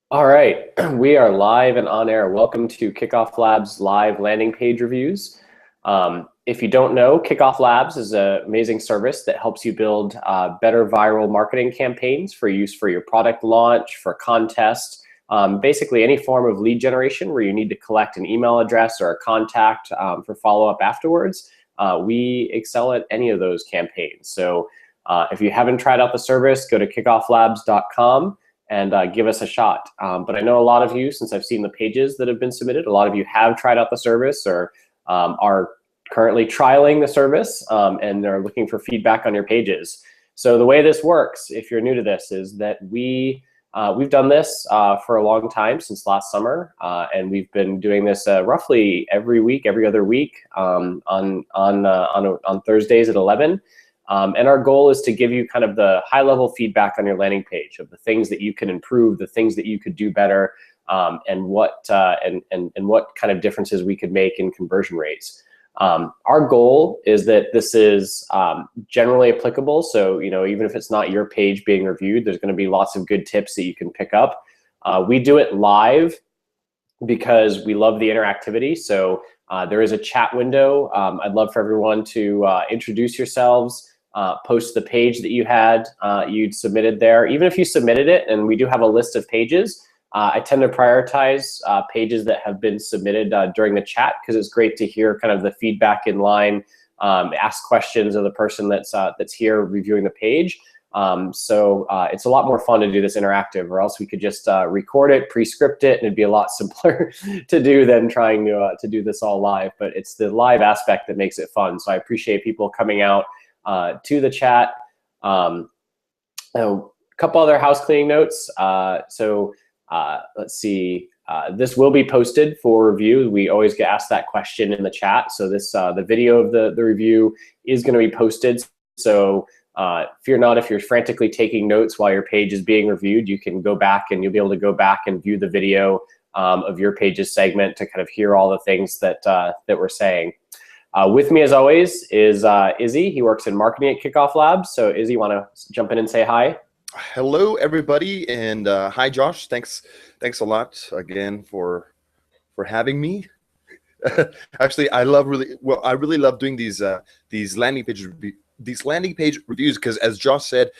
All right, we are live and on air. Welcome to Kickoff Labs live landing page reviews. If you don't know, Kickoff Labs is an amazing service that helps you build better viral marketing campaigns for use for your product launch, for contests, basically any form of lead generation where you need to collect an email address or a contact for follow-up afterwards. We excel at any of those campaigns. So if you haven't tried out the service, go to kickofflabs.com and give us a shot. But I know a lot of you, since I've seen the pages that have been submitted, a lot of you have tried out the service or are currently trialing the service and are looking for feedback on your pages. So the way this works, if you're new to this, is that we've done this for a long time, since last summer, and we've been doing this roughly every week, every other week on Thursdays at 11. And our goal is to give you kind of the high-level feedback on your landing page of the things that you can improve, the things that you could do better, and what kind of differences we could make in conversion rates. Our goal is that this is generally applicable. So, even if it's not your page being reviewed, there's going to be lots of good tips that you can pick up. We do it live because we love the interactivity. So there is a chat window. I'd love for everyone to introduce yourselves. Post the page that you'd submitted there. Even if you submitted it, and we do have a list of pages, I tend to prioritize pages that have been submitted during the chat, because it's great to hear kind of the feedback in line, ask questions of the person that's here reviewing the page. So it's a lot more fun to do this interactive, or else we could just record it, pre-script it, and it'd be a lot simpler to do than trying to do this all live. But it's the live aspect that makes it fun. So I appreciate people coming out to the chat. A couple other house cleaning notes. Let's see. This will be posted for review. We always get asked that question in the chat. So the video of the review is going to be posted. So fear not if you're frantically taking notes while your page is being reviewed. You can go back and you'll be able to go back and view the video of your page's segment to kind of hear all the things that we're saying. With me, as always, is Izzy. He works in marketing at Kickoff Labs. So, Izzy, want to jump in and say hi? Hello, everybody, and hi, Josh. Thanks a lot again for having me. Actually, I really love doing these landing page reviews, because, as Josh said,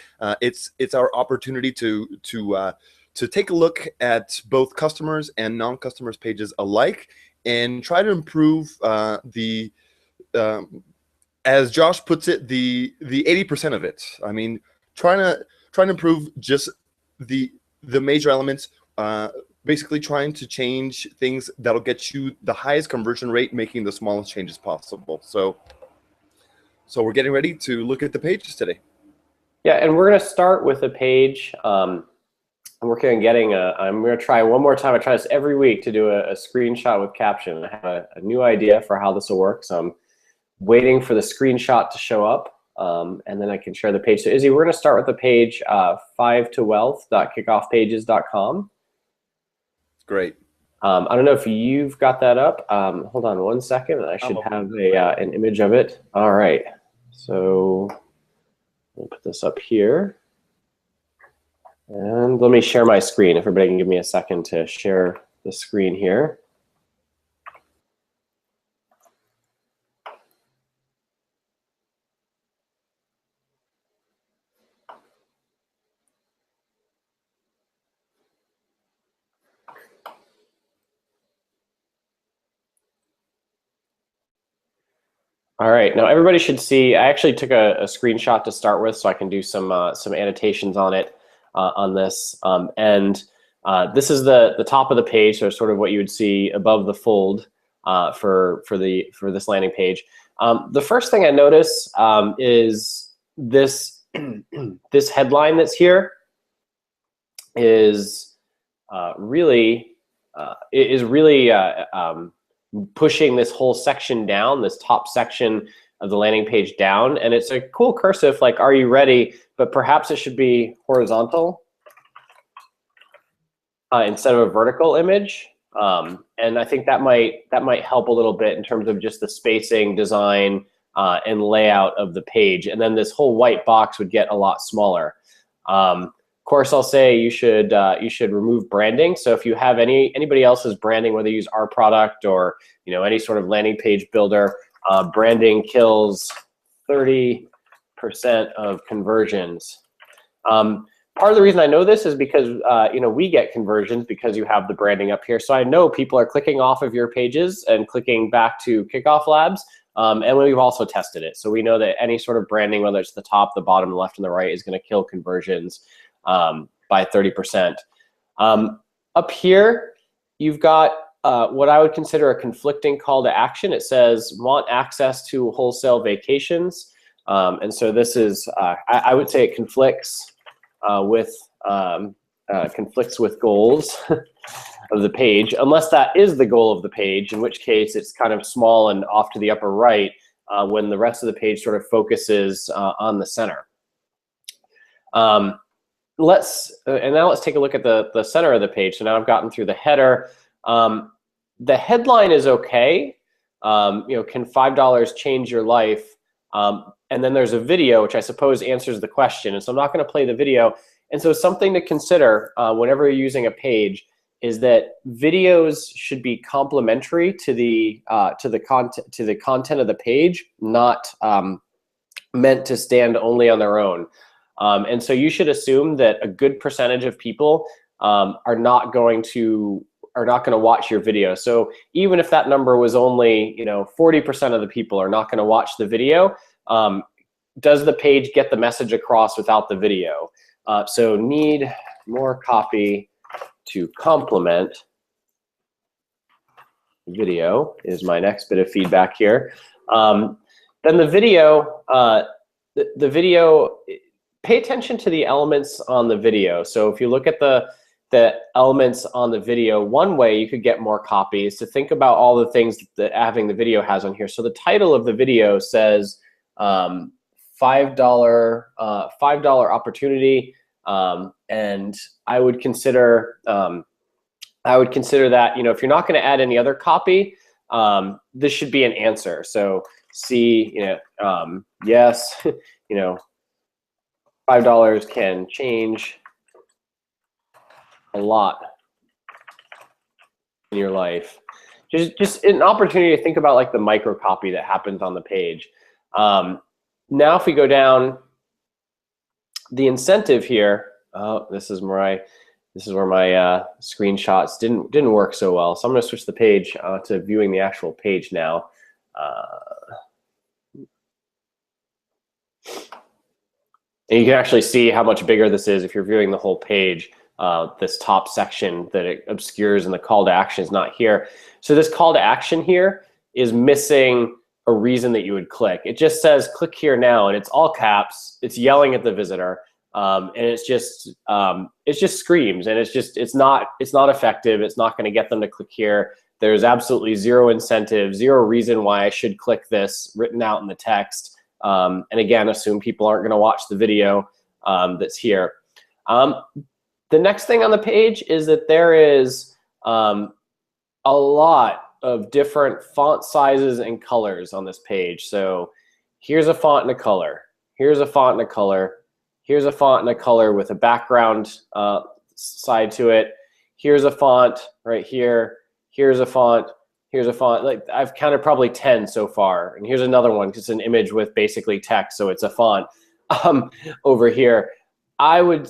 it's our opportunity to take a look at both customers and non-customers pages alike, and try to improve as Josh puts it, the 80% of it. I mean, trying to improve just the major elements, basically trying to change things that'll get you the highest conversion rate, making the smallest changes possible. So we're getting ready to look at the pages today. Yeah, and we're going to start with a page. I'm working on getting I'm going to try one more time. I try this every week to do a screenshot with caption. I have a new idea for how this will work, so I'm waiting for the screenshot to show up, and then I can share the page. So, Izzy, we're going to start with the page 5towealth.kickoffpages.com. Great. I don't know if you've got that up. Hold on one second, and I should have an image of it. All right. So we'll put this up here. And let me share my screen. If everybody can give me a second to share the screen here. All right, now everybody should see, I actually took a screenshot to start with, so I can do some annotations on it, on this. This is the top of the page, so sort of what you would see above the fold for this landing page. The first thing I notice is this this headline that's here is really pushing this whole section down, this top section of the landing page down. And it's a cool cursive, like, "Are you ready?" But perhaps it should be horizontal instead of a vertical image. And I think that might help a little bit in terms of just the spacing, design, and layout of the page. And then this whole white box would get a lot smaller. course, I'll say you should remove branding. So if you have anybody else's branding, whether you use our product or any sort of landing page builder, branding kills 30% of conversions. Part of the reason I know this is because we get conversions because you have the branding up here. So I know people are clicking off of your pages and clicking back to KickoffLabs. And we've also tested it. So we know that any sort of branding, whether it's the top, the bottom, the left, and the right, is going to kill conversions by 30%. Up here, you've got what I would consider a conflicting call to action. It says, want access to wholesale vacations. And so this is, I would say it conflicts with goals of the page, unless that is the goal of the page, in which case it's kind of small and off to the upper right when the rest of the page sort of focuses on the center. And now let's take a look at the center of the page. So now I've gotten through the header. The headline is okay. Can $5 change your life? And then there's a video, which I suppose answers the question. And so I'm not going to play the video. And so something to consider whenever you're using a page is that videos should be complementary to the content of the page, not meant to stand only on their own. And so you should assume that a good percentage of people are not going to watch your video. So even if that number was only 40% of the people are not going to watch the video, does the page get the message across without the video? So need more copy to complement video is my next bit of feedback here. Then the video, pay attention to the elements on the video. So if you look at the elements on the video, one way you could get more copy is to think about all the things that having the video has on here. So the title of the video says $5 opportunity. And I would consider that, if you're not going to add any other copy, this should be an answer. So yes, $5 can change a lot in your life. Just an opportunity to think about like the micro copy that happens on the page. Now, if we go down, the incentive here. Oh, this is where my screenshots didn't work so well. So I'm going to switch the page to viewing the actual page now. And you can actually see how much bigger this is if you're viewing the whole page. This top section that it obscures and the call to action is not here. So this call to action here is missing a reason that you would click. It just says click here now, and it's all caps. It's yelling at the visitor, and it just screams, and it's not effective. It's not going to get them to click here. There's absolutely zero incentive, zero reason why I should click this written out in the text. And again, assume people aren't going to watch the video that's here. The next thing on the page is that there is a lot of different font sizes and colors on this page. So here's a font and a color. Here's a font and a color. Here's a font and a color with a background side to it. Here's a font right here. Here's a font. Here's a font. Like I've counted probably 10 so far. And here's another one because it's an image with basically text, so it's a font over here. I would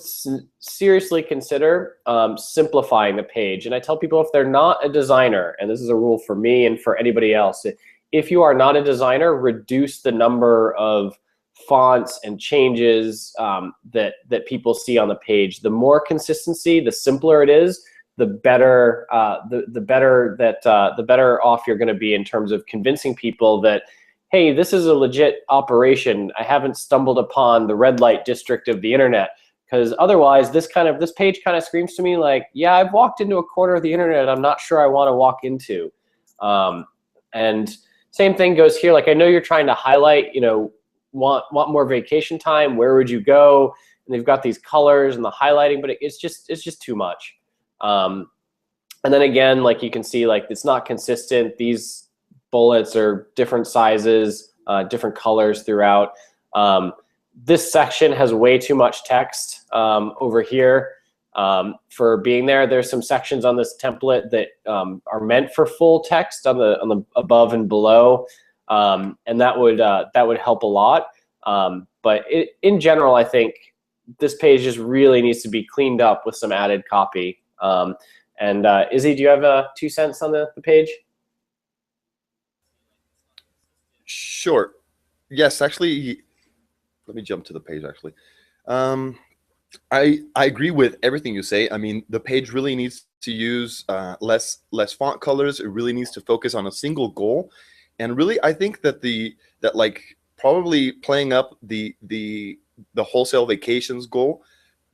seriously consider simplifying the page. And I tell people if they're not a designer, and this is a rule for me and for anybody else, if you are not a designer, reduce the number of fonts and changes that people see on the page. The more consistency, the simpler it is, the better the better off you're going to be in terms of convincing people that, hey, this is a legit operation. I haven't stumbled upon the red light district of the internet. Because otherwise, this page kind of screams to me like, yeah, I've walked into a corner of the internet I'm not sure I want to walk into. And same thing goes here. Like I know you're trying to highlight, want more vacation time. Where would you go? And they've got these colors and the highlighting, but it's just too much. And then again, like you can see, like it's not consistent. These bullets are different sizes, different colors throughout. this section has way too much text over here for being there. There's some sections on this template that are meant for full text on the above and below, and that would help a lot. But in general, I think this page just really needs to be cleaned up with some added copy. Izzy, do you have 2 cents on the page? Sure. Yes, actually, let me jump to the page, actually. I agree with everything you say. I mean, the page really needs to use less font colors. It really needs to focus on a single goal. And really, I think that like probably playing up the wholesale vacations goal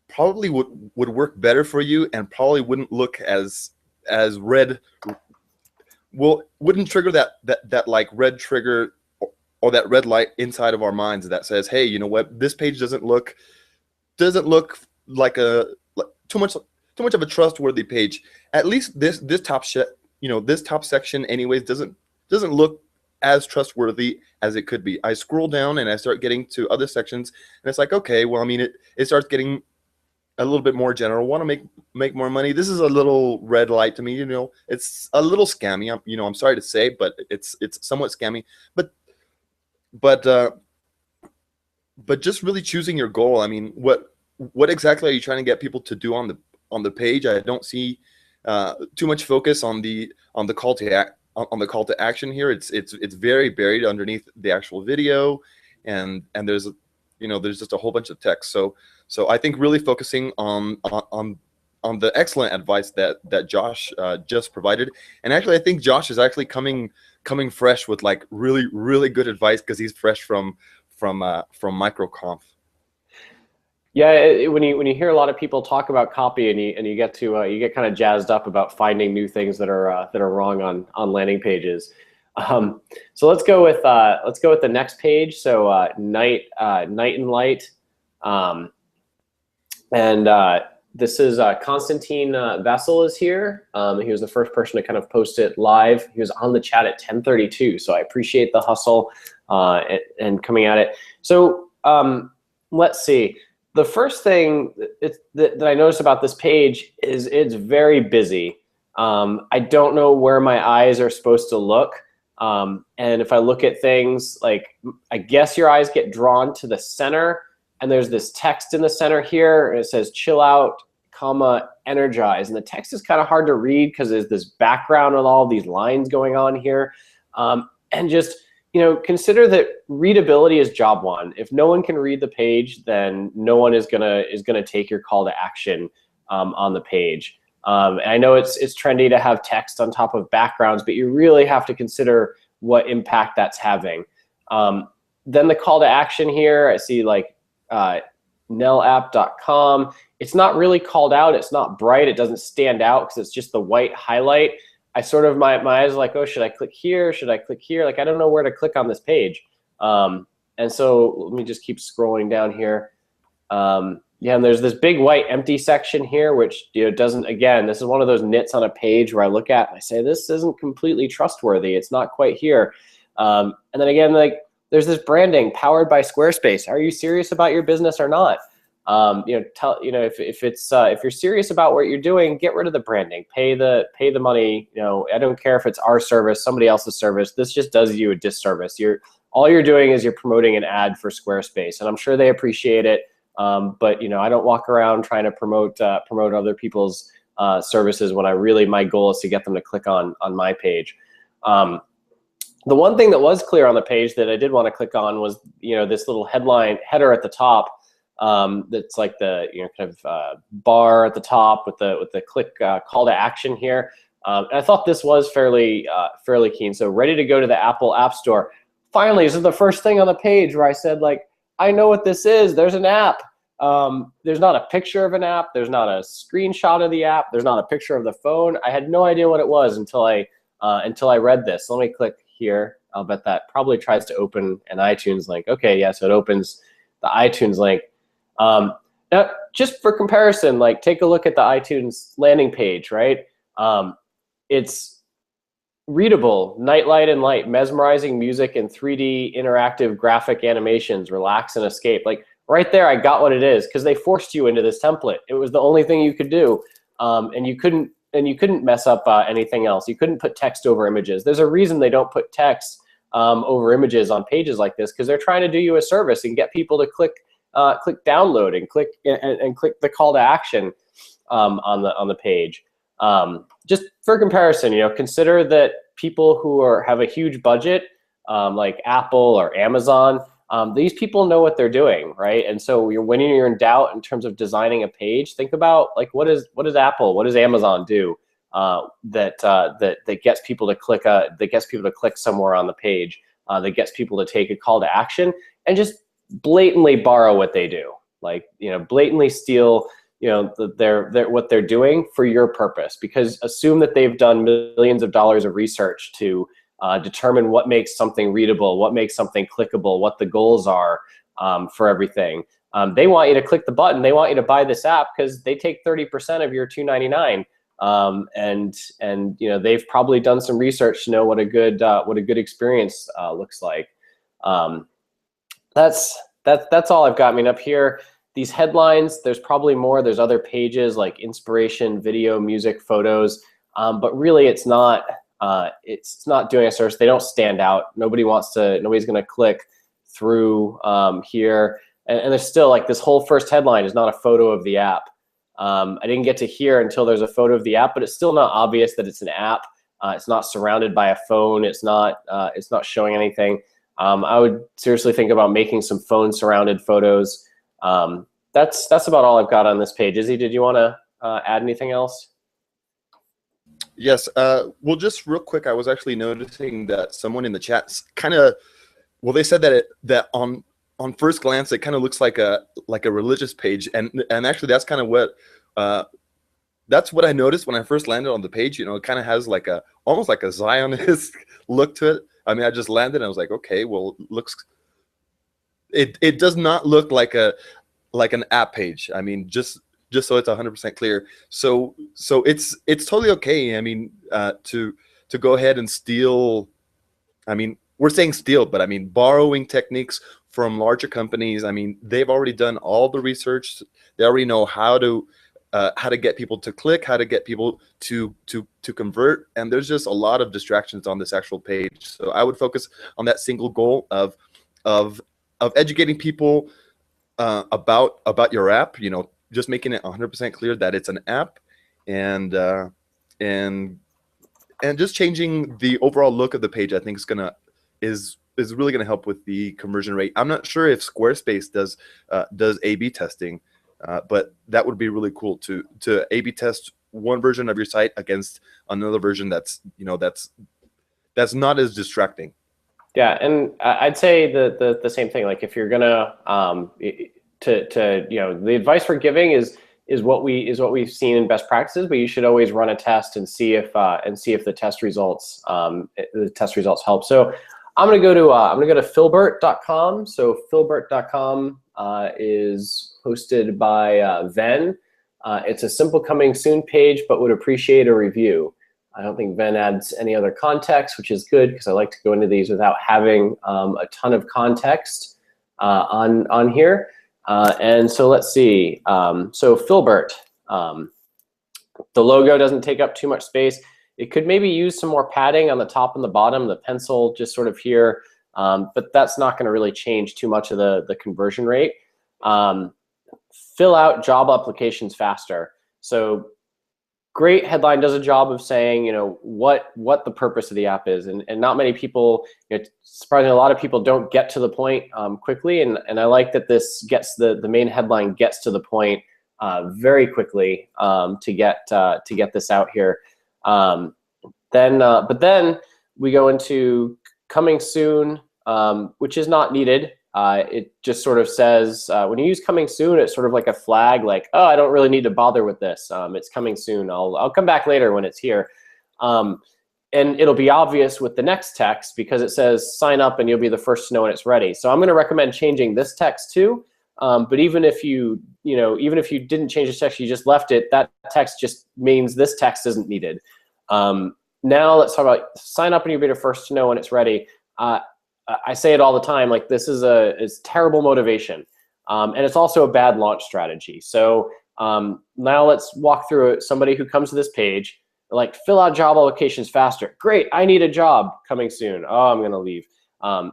probably would work better for you, and probably wouldn't look as red. Well, wouldn't trigger that like red trigger or that red light inside of our minds that says, hey, you know what, this page doesn't look like too much of a trustworthy page. At least this top this top section anyways doesn't look as trustworthy as it could be. I scroll down and I start getting to other sections, and it's like, okay, well, I mean, it starts getting a little bit more general. Want to make more money. This is a little red light to me. You know, it's a little scammy. I'm sorry to say, but it's somewhat scammy. But just really choosing your goal. I mean, what exactly are you trying to get people to do on the page? I don't see too much focus on the call to action here. It's very buried underneath the actual video, and there's just a whole bunch of text. So I think really focusing on the excellent advice that Josh just provided. And actually, I think Josh is actually coming fresh with like really, really good advice, because he's fresh from MicroConf. Yeah, when you hear a lot of people talk about copy, and you get kind of jazzed up about finding new things that are wrong on landing pages. So let's go with the next page. So night and light, this is Konstantin Vessel is here. He was the first person to kind of post it live. He was on the chat at 10:32, so I appreciate the hustle and coming at it. So let's see. The first thing that I noticed about this page is it's very busy. I don't know where my eyes are supposed to look. And if I look at things, like, I guess your eyes get drawn to the center, and there's this text in the center here, and it says chill out, comma, energize. And the text is kind of hard to read because there's this background with all these lines going on here. And just, consider that readability is job one. If no one can read the page, then no one is gonna take your call to action on the page. And I know it's trendy to have text on top of backgrounds, but you really have to consider what impact that's having. Then the call to action here, I see like nellapp.com. It's not really called out. It's not bright. It doesn't stand out because it's just the white highlight. I sort of, my eyes are like, oh, should I click here? Should I click here? Like, I don't know where to click on this page. And so let me just keep scrolling down here. Yeah, and there's this big white empty section here, which doesn't, again, this is one of those nits on a page where I look at and I say, this isn't completely trustworthy. It's not quite here. And then again, like, there's this branding powered by Squarespace. Are you serious about your business or not? If you're serious about what you're doing, get rid of the branding. Pay the money. I don't care if it's our service, somebody else's service. This just does you a disservice. All you're doing is you're promoting an ad for Squarespace, and I'm sure they appreciate it. But I don't walk around trying to promote other people's services when my goal is to get them to click on my page. The one thing that was clear on the page that I did want to click on was this little header at the top. That's like the kind of bar at the top with the click call to action here. And I thought this was fairly keen. So ready to go to the Apple App Store. Finally, this is the first thing on the page where I said, like, I know what this is. There's an app. There's not a picture of an app. There's not a screenshot of the app. There's not a picture of the phone. I had no idea what it was until I read this. Let me click here. I'll bet that probably tries to open an iTunes link. Okay, yeah, so it opens the iTunes link. Now, just for comparison, like, take a look at the iTunes landing page, right? It's readable, nightlight and light, mesmerizing music and 3D interactive graphic animations, relax and escape. Like, right there, I got what it is, because they forced you into this template. It was the only thing you could do, and you couldn't mess up anything else. You couldn't put text over images. There's a reason they don't put text over images on pages like this, because they're trying to do you a service and get people to click download and click the call to action on the page. Just for comparison, consider that people who have a huge budget, like Apple or Amazon, these people know what they're doing, right? And so when you're in doubt in terms of designing a page, think about like what does Apple, what does Amazon do that gets people to click somewhere on the page, that gets people to take a call to action, and just blatantly borrow what they do, like blatantly steal what they're doing for your purpose, because assume that they've done millions of dollars of research to determine what makes something readable, what makes something clickable, what the goals are for everything. They want you to click the button. They want you to buy this app because they take 30% of your $299, and they've probably done some research to know what a good experience looks like. That's all I've got. I mean, up here, these headlines, there's probably more. There's other pages like inspiration, video, music, photos, but really it's not doing a service. They don't stand out. Nobody's going to click through here. And there's still like this whole first headline is not a photo of the app. I didn't get to here until there's a photo of the app, but it's still not obvious that it's an app. It's not surrounded by a phone. It's not showing anything. I would seriously think about making some phone surrounded photos. That's about all I've got on this page. Izzy, did you want to add anything else? Yes. Well, just real quick, I was actually noticing that someone in the chat they said that on first glance it kind of looks like a religious page, and actually that's kind of what that's what I noticed when I first landed on the page. It kind of has almost like a Zionist look to it. I mean, I just landed and I was like, okay, well, it does not look like an app page. I mean, just so it's 100% clear. So it's totally okay. I mean, to go ahead and steal. I mean, we're saying steal, but I mean borrowing techniques from larger companies. I mean, they've already done all the research. They already know how to get people to click, how to get people to convert, and there's just a lot of distractions on this actual page. So I would focus on that single goal of educating people about your app. Just making it 100% clear that it's an app, and just changing the overall look of the page. I think is really gonna help with the conversion rate. I'm not sure if Squarespace does A/B testing. But that would be really cool to A/B test one version of your site against another version that's not as distracting. Yeah, and I'd say the same thing. Like if you're gonna the advice we're giving is what we've seen in best practices, but you should always run a test and see if the test results help. So I'm gonna go to filbert.com. So filbert.com is hosted by Ven. It's a simple coming soon page, but would appreciate a review. I don't think Ven adds any other context, which is good because I like to go into these without having a ton of context on here. And so let's see. So Filbert, the logo doesn't take up too much space. It could maybe use some more padding on the top and the bottom, the pencil just sort of here, but that's not going to really change too much of the conversion rate. Fill out job applications faster. So great headline does a job of saying, what the purpose of the app is, and not many people, surprisingly, a lot of people don't get to the point quickly, and I like that this gets the main headline gets to the point very quickly to get this out here. But then we go into coming soon, which is not needed. It just sort of says, when you use coming soon, it's sort of like a flag, like, oh, I don't really need to bother with this. It's coming soon. I'll come back later when it's here. And it'll be obvious with the next text because it says sign up and you'll be the first to know when it's ready. So I'm going to recommend changing this text too. But even if you didn't change the text, you just left it, that text just means this text isn't needed. Now let's talk about sign up and you'll be the first to know when it's ready. I say it all the time, like this is terrible motivation. And it's also a bad launch strategy. So now let's walk through it. Somebody who comes to this page, like, fill out job applications faster. Great, I need a job coming soon. Oh, I'm gonna leave.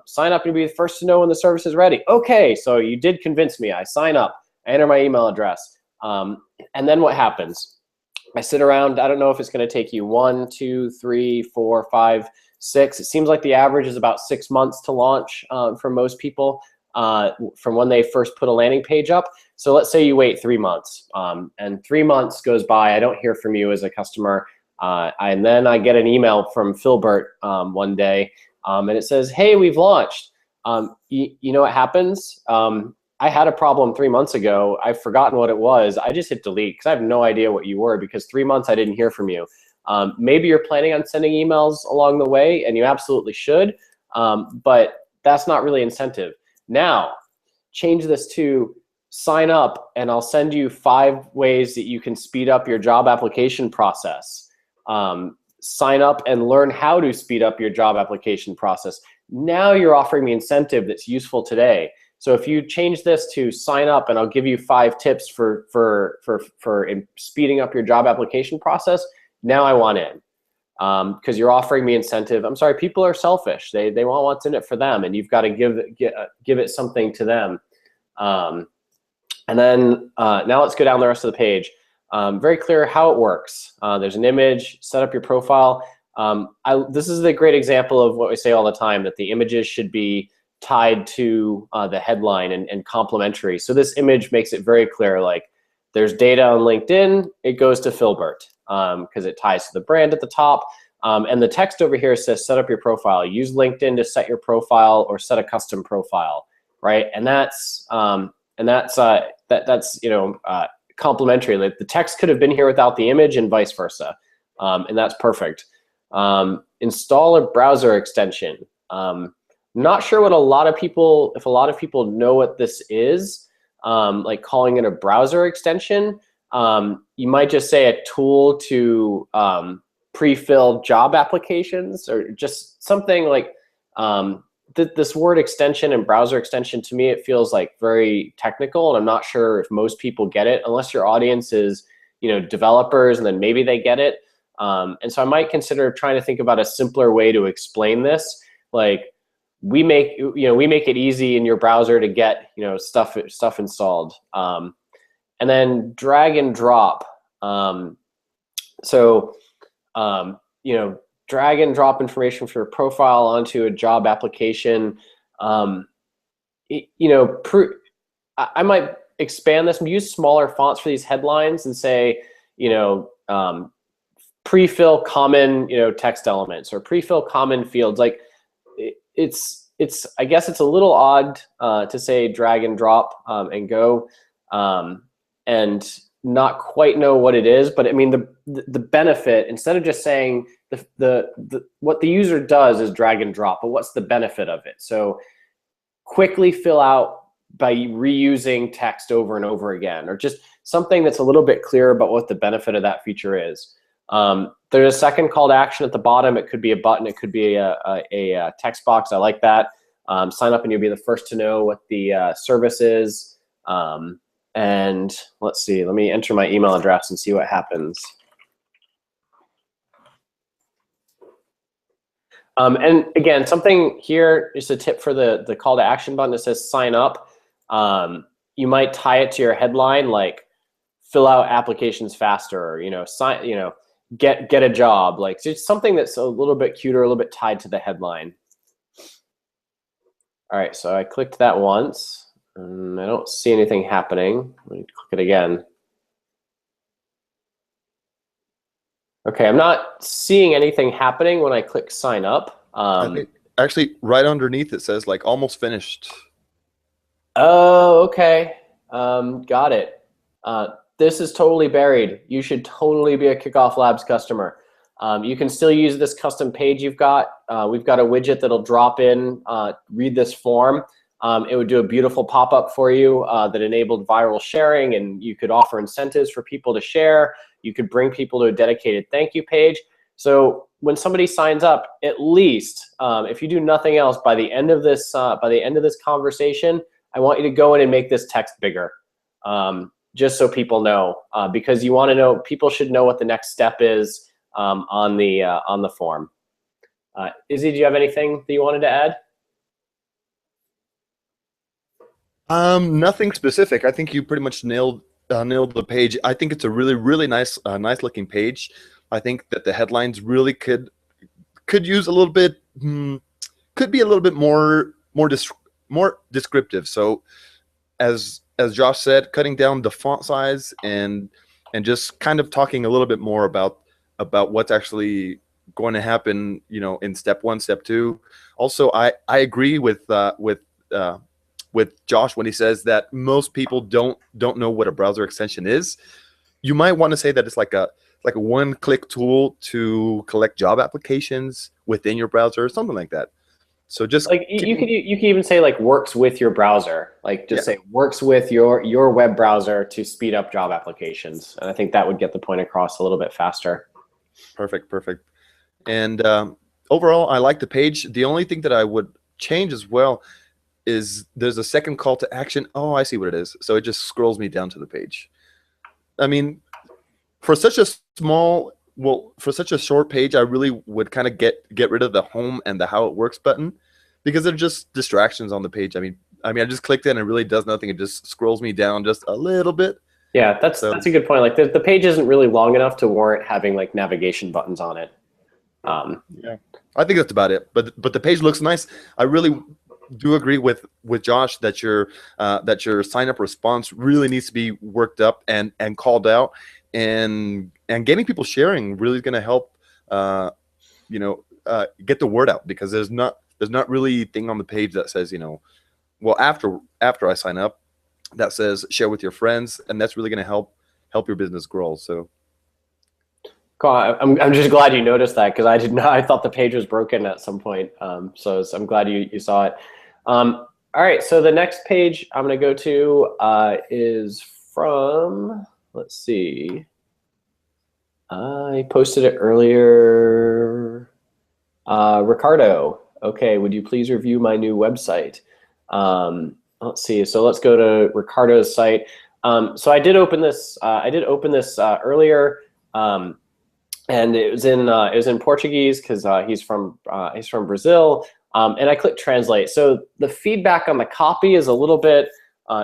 Sign up and be the first to know when the service is ready. Okay, so you did convince me. I sign up, I enter my email address. And then what happens? I sit around. I don't know if it's gonna take you 1, 2, 3, 4, 5, 6. It seems like the average is about 6 months to launch for most people from when they first put a landing page up. So let's say you wait 3 months, and 3 months goes by. I don't hear from you as a customer. And then I get an email from Philbert one day, and it says, hey, we've launched. You know what happens? I had a problem 3 months ago. I've forgotten what it was. I just hit delete because I have no idea what you were, because 3 months I didn't hear from you. Maybe you're planning on sending emails along the way, and you absolutely should, but that's not really incentive. Now, change this to sign up, and I'll send you 5 ways that you can speed up your job application process. Sign up and learn how to speed up your job application process. Now you're offering me incentive that's useful today. So if you change this to sign up and I'll give you 5 tips for speeding up your job application process, now I want in, because you're offering me incentive. I'm sorry, people are selfish. They want what's in it for them, and you've got to give it something to them. And then now let's go down the rest of the page. Very clear how it works. There's an image, set up your profile. This is a great example of what we say all the time, that the images should be tied to the headline and complementary. So this image makes it very clear, like, there's data on LinkedIn, it goes to Philbert, because it ties to the brand at the top. And the text over here says, set up your profile. Use LinkedIn to set your profile or set a custom profile, right? And that's complementary. Like, the text could have been here without the image and vice versa, and that's perfect. Install a browser extension. Not sure what if a lot of people know what this is, like calling it a browser extension. You might just say a tool to pre-fill job applications, or just something like this word extension and browser extension. To me, it feels like very technical, and I'm not sure if most people get it, unless your audience is, developers, and then maybe they get it. And so I might consider trying to think about a simpler way to explain this. Like, we make it easy in your browser to get stuff installed, and then drag and drop. Drag and drop information for your profile onto a job application. I might expand this and use smaller fonts for these headlines and say, pre-fill common, text elements, or pre-fill common fields. Like, I guess it's a little odd to say drag and drop and go, and not quite know what it is. But I mean, the benefit, instead of just saying what the user does is drag and drop, but what's the benefit of it? So quickly fill out by reusing text over and over again, or just something that's a little bit clearer about what the benefit of that feature is. There's a second call to action at the bottom. It could be a button. It could be a text box. I like that. Sign up and you'll be the first to know what the service is. And let's see, let me enter my email address and see what happens. And again, something here, just a tip for the call to action button that says sign up. You might tie it to your headline, like fill out applications faster, or get a job. Like, it's something that's a little bit cuter, a little bit tied to the headline. All right, so I clicked that once, and I don't see anything happening. Let me click it again. Okay, I'm not seeing anything happening when I click sign up. Actually, right underneath it says like almost finished. Oh, okay. Got it. This is totally buried. You should totally be a KickoffLabs customer. You can still use this custom page you've got. We've got a widget that'll drop in, read this form. It would do a beautiful pop-up for you that enabled viral sharing, and you could offer incentives for people to share. You could bring people to a dedicated thank you page. So when somebody signs up, at least if you do nothing else, by the end of this conversation, I want you to go in and make this text bigger, just so people know, because you want to know, people should know what the next step is on the form. Izzy, do you have anything that you wanted to add? Nothing specific. I think you pretty much nailed the page. I think it's a really nice looking page. I think that the headlines really could use a little bit, could be a little bit more descriptive. So as Josh said, cutting down the font size and just kind of talking a little bit more about what's actually going to happen, you know, in step 1, step 2. Also, I agree with Josh when he says that most people don't know what a browser extension is. You might want to say that it's like a one-click tool to collect job applications within your browser or something like that. So just like you could even say like works with your browser, like just say works with your web browser to speed up job applications, and I think that would get the point across a little bit faster. Perfect. And overall, I like the page. The only thing that I would change as well is there's a second call to action. Oh, I see what it is. So it just scrolls me down to the page. I mean, for such a short page, I really would kind of get rid of the home and the how it works button, because they're just distractions on the page. I mean, I just clicked it and it really does nothing. It just scrolls me down just a little bit. Yeah, that's a good point. Like the page isn't really long enough to warrant having like navigation buttons on it. Yeah, I think that's about it. But the page looks nice. I really do agree with Josh that your sign up response really needs to be worked up and called out, and getting people sharing really is going to help get the word out, because there's not really a thing on the page that says, you know, well, after I sign up, that says share with your friends, and that's really going to help your business grow. So I'm just glad you noticed that, because I did not. I thought the page was broken at some point. So I'm glad you saw it. All right, so the next page I'm going to go to is from, let's see. I posted it earlier. Ricardo, okay, would you please review my new website? Let's see. So let's go to Ricardo's site. So I did open this. Earlier. And it was in Portuguese, because he's from Brazil, and I clicked translate. So the feedback on the copy is a little bit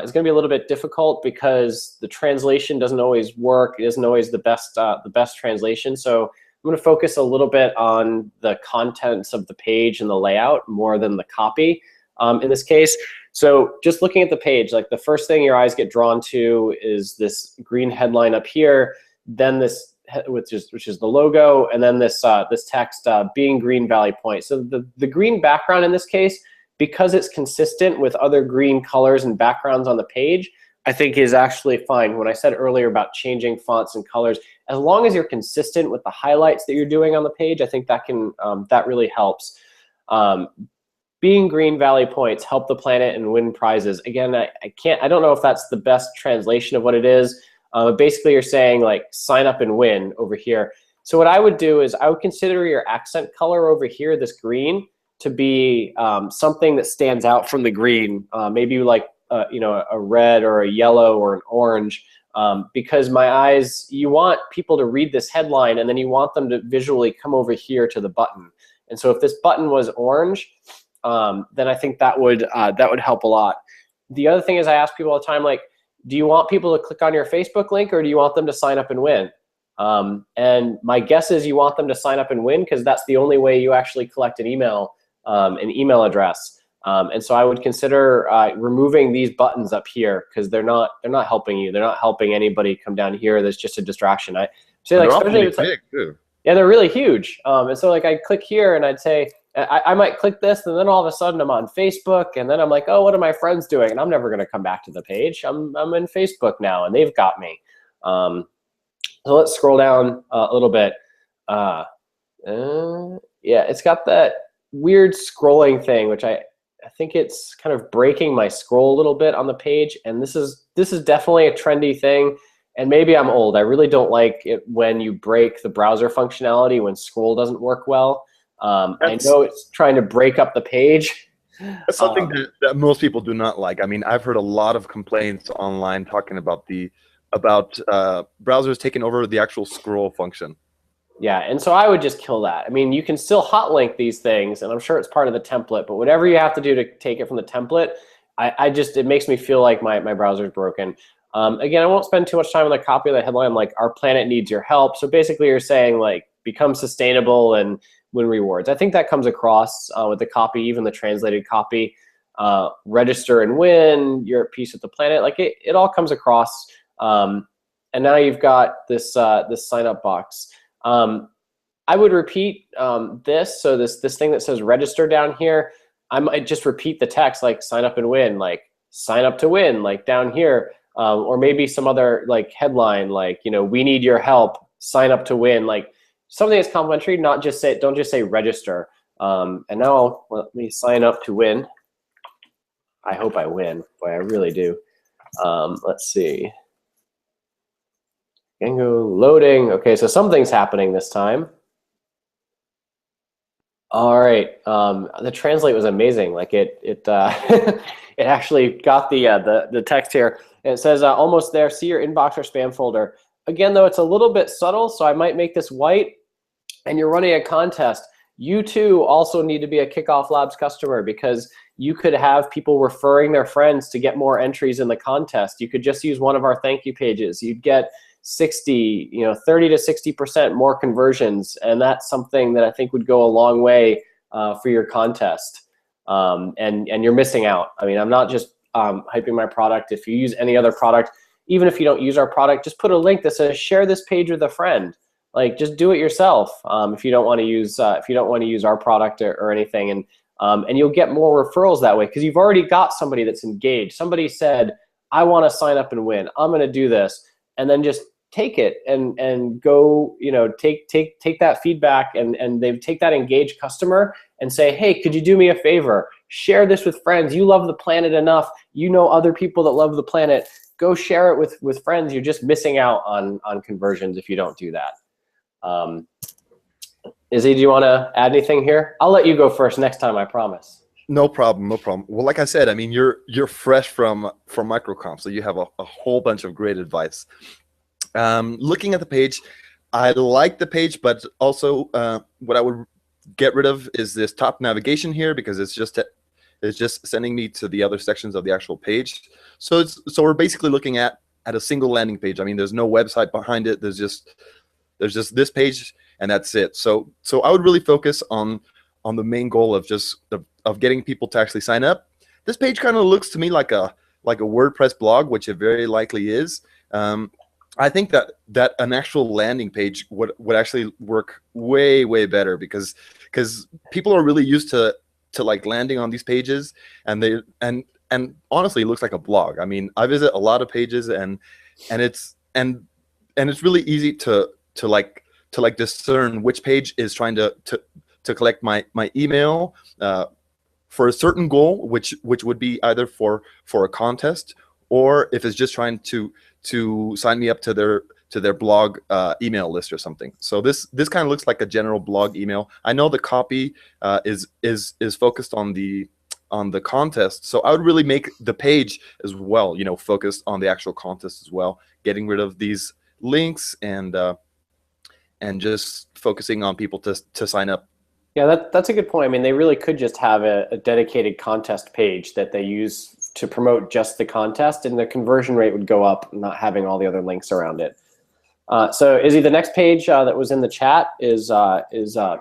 is going to be a little bit difficult, because the translation doesn't always work. It isn't always the best translation. So I'm going to focus a little bit on the contents of the page and the layout more than the copy in this case. So just looking at the page, like the first thing your eyes get drawn to is this green headline up here, then this, which is the logo, and then this text, being Green Valley Point. So the green background in this case, because it's consistent with other green colors and backgrounds on the page, I think is actually fine. When I said earlier about changing fonts and colors, as long as you're consistent with the highlights that you're doing on the page, I think that can that really helps. Being Green Valley Points, help the planet and win prizes. Again, I don't know if that's the best translation of what it is. But basically, you're saying like sign up and win over here. So what I would do is I would consider your accent color over here, this green, to be something that stands out from the green. Maybe like a red or a yellow or an orange, because my eyes, you want people to read this headline and then you want them to visually come over here to the button. And so if this button was orange, then I think that would help a lot. The other thing is, I ask people all the time, like, do you want people to click on your Facebook link, or do you want them to sign up and win? And my guess is you want them to sign up and win, because that's the only way you actually collect an email address. And so I would consider removing these buttons up here, because they're not helping you. They're not helping anybody come down here. That's just a distraction. I say, like, especially if it's big too. Yeah, they're really huge. And so like I click here and I'd say, I might click this, and then all of a sudden I'm on Facebook, and then I'm like, oh, what are my friends doing? And I'm never going to come back to the page. I'm in Facebook now, and they've got me. So let's scroll down a little bit. Yeah, it's got that weird scrolling thing, which I think it's kind of breaking my scroll a little bit on the page. And this is definitely a trendy thing. And maybe I'm old. I really don't like it when you break the browser functionality when scroll doesn't work well. I know it's trying to break up the page, That's something that most people do not like. I mean, I've heard a lot of complaints online talking about browsers taking over the actual scroll function. Yeah, and so I would just kill that. I mean, you can still hot link these things, and I'm sure it's part of the template, but whatever you have to do to take it from the template, it makes me feel like my browser's broken. Again, I won't spend too much time on the copy of the headline, like our planet needs your help. So basically you're saying like become sustainable and win rewards. I think that comes across with the copy, even the translated copy. Register and win, you're at peace with the planet. Like it all comes across. And now you've got this sign up box. I would repeat this. So this thing that says register down here, I might just repeat the text like sign up and win, like sign up to win, like down here, or maybe some other like headline, like, you know, we need your help, sign up to win, like something that's complimentary. Don't just say register. And now let me sign up to win. I hope I win. Boy, I really do. Let's see. Django loading. Okay, so something's happening this time. All right. The translate was amazing. Like it it actually got the text here. And it says almost there. See your inbox or spam folder. Again, though, it's a little bit subtle, so I might make this white. And you're running a contest. You too also need to be a KickoffLabs customer, because you could have people referring their friends to get more entries in the contest. You could just use one of our thank you pages. You'd get 30 to 60% more conversions, and that's something that I think would go a long way for your contest. And you're missing out. I mean, I'm not just hyping my product. If you use any other product, even if you don't use our product, just put a link that says share this page with a friend. Like, just do it yourself if you don't want to use our product or anything, and you'll get more referrals that way, because you've already got somebody that's engaged. Somebody said, I want to sign up and win. I'm going to do this, and then just take it and go, take that feedback and they take that engaged customer and say, hey, could you do me a favor? Share this with friends. You love the planet enough. You know other people that love the planet. Go share it with friends. You're just missing out on conversions if you don't do that. Izzy, do you want to add anything here? I'll let you go first next time, I promise. No problem, no problem. Well, like I said, I mean, you're fresh from microcomp, so you have a whole bunch of great advice. Looking at the page, I like the page, but also what I would get rid of is this top navigation here, because it's just sending me to the other sections of the actual page. So we're basically looking at a single landing page. I mean, there's no website behind it. There's just this page, and that's it. So I would really focus on the main goal of getting people to actually sign up. This page kind of looks to me like a WordPress blog, which it very likely is. I think that an actual landing page would actually work way better, because people are really used to like landing on these pages, and honestly it looks like a blog. I mean, I visit a lot of pages, and it's really easy to discern which page is trying to collect my email for a certain goal, which would be either for a contest, or if it's just trying to sign me up to their blog email list or something. So this kind of looks like a general blog email. I know the copy is focused on the contest, so I would really make the page as well, focused on the actual contest as well, getting rid of these links and just focusing on people to sign up. Yeah, that's a good point. I mean, they really could just have a dedicated contest page that they use to promote just the contest, and the conversion rate would go up, not having all the other links around it. So Izzy, the next page that was in the chat is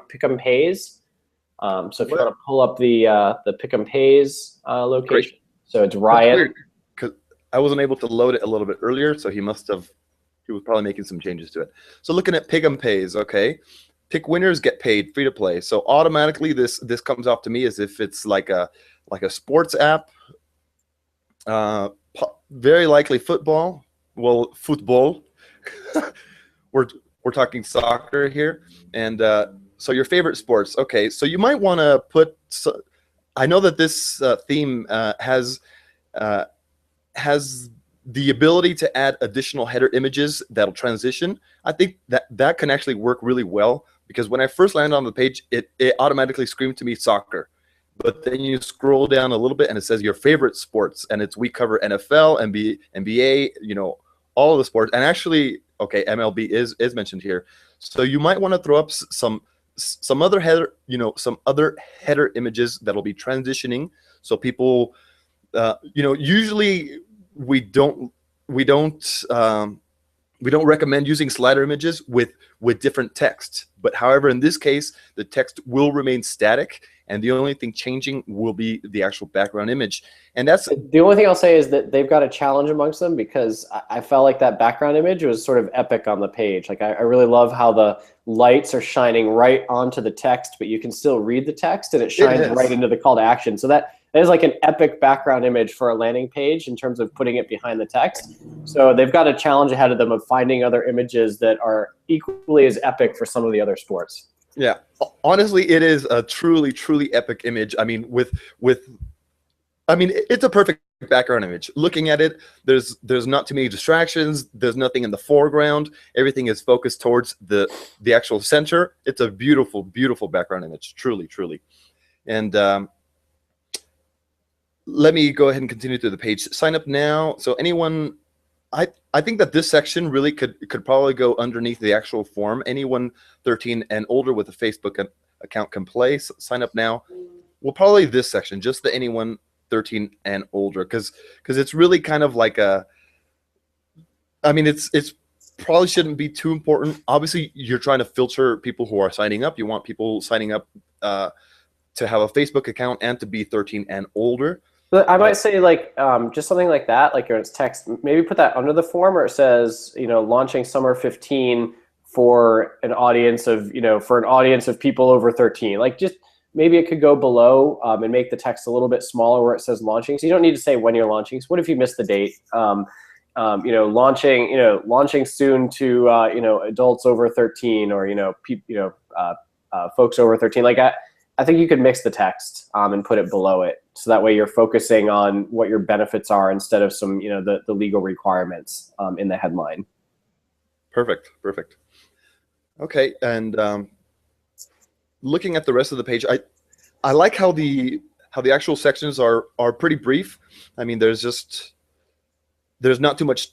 Pick 'em Pays. So if you want to pull up the Pick 'em Pays location. Great. So it's Ryan. Because I wasn't able to load it a little bit earlier, so he was probably making some changes to it. So looking at Pick 'em Pays, okay. Pick winners, get paid, free to play. So automatically this comes off to me as if it's like a sports app. Very likely football. Well, football. we're talking soccer here, and so your favorite sports. Okay, so you might want to put. I know that this theme has the ability to add additional header images that'll transition. I think that can actually work really well, because when I first landed on the page, it automatically screamed to me soccer. but then you scroll down a little bit and it says your favorite sports, and we cover NFL, NBA, all of the sports, and actually, okay, MLB is mentioned here. So you might want to throw up some other header, some other header images that'll be transitioning, so people, usually we don't recommend using slider images with different text. But however, in this case, the text will remain static, and the only thing changing will be the actual background image. And that's the only thing I'll say is that they've got a challenge amongst them, because I felt like that background image was sort of epic on the page. Like I really love how the lights are shining right onto the text, but you can still read the text, and it shines right into the call to action. So that is like an epic background image for a landing page in terms of putting it behind the text. So they've got a challenge ahead of them of finding other images that are equally as epic for some of the other sports. Yeah, honestly, it is a truly, truly epic image. I mean, it's a perfect background image. Looking at it, there's not too many distractions. There's nothing in the foreground. Everything is focused towards the actual center. It's a beautiful, beautiful background image. Truly, truly. And let me go ahead and continue through the page. Sign up now. So anyone, I think that this section really could probably go underneath the actual form. Anyone 13 and older with a Facebook account can play. Sign up now. Well, probably this section, just the anyone 13 and older, because it's really kind of like it's probably shouldn't be too important. Obviously, you're trying to filter people who are signing up. You want people signing up to have a Facebook account and to be 13 and older. But I might say, like, just something like that, like it's text, maybe put that under the form where it says, launching summer 15 for an audience of, people over 13. Like, just maybe it could go below and make the text a little bit smaller where it says launching. So you don't need to say when you're launching. So what if you missed the date? Launching soon to, adults over 13, or, folks over 13. Like, I think you could mix the text and put it below it. So that way you're focusing on what your benefits are instead of some, the legal requirements in the headline. Perfect. Okay, and looking at the rest of the page, I like how the actual sections are pretty brief. I mean, there's not too much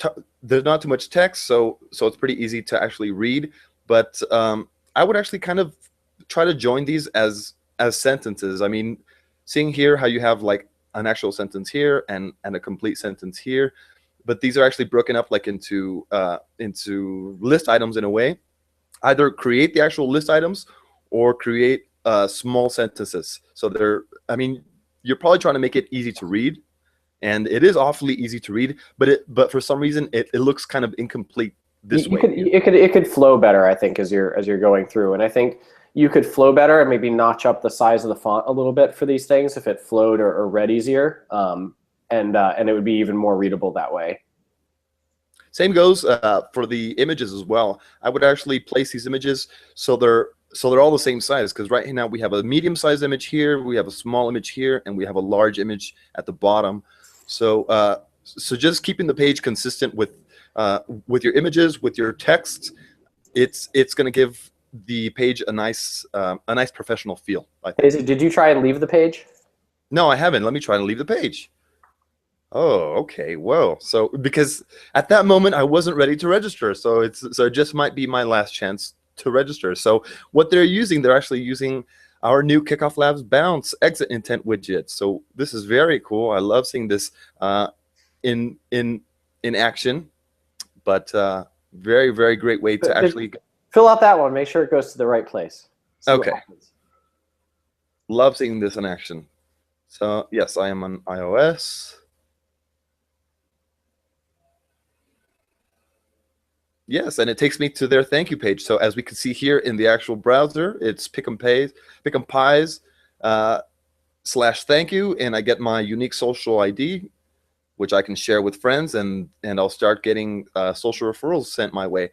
text, so it's pretty easy to actually read. But I would actually kind of try to join these as sentences. I mean, seeing here how you have like an actual sentence here and a complete sentence here, but these are actually broken up like into list items in a way. Either create the actual list items or create small sentences. So you're probably trying to make it easy to read, and it is awfully easy to read, but for some reason it looks kind of incomplete this way. It could flow better, I think, as you're going through, and I think you could flow better and maybe notch up the size of the font a little bit for these things if it flowed or read easier, and it would be even more readable that way. Same goes for the images as well. I would actually place these images so they're all the same size, because right now we have a medium-sized image here, we have a small image here, and we have a large image at the bottom. So just keeping the page consistent with your images, with your text, it's going to give the page a nice professional feel, I think. Did you try and leave the page? No, I haven't. Let me try to leave the page. Oh, okay. Whoa. So because at that moment I wasn't ready to register, so it just might be my last chance to register. So what they're actually using our new KickoffLabs bounce exit intent widget. So this is very cool. I love seeing this in action. But very, very great way to actually fill out that one. Make sure it goes to the right place. Okay. Love seeing this in action. So yes, I am on iOS. Yes, and it takes me to their thank you page. So as we can see here in the actual browser, it's pick'em pies /thank you, and I get my unique social ID, which I can share with friends, and I'll start getting social referrals sent my way.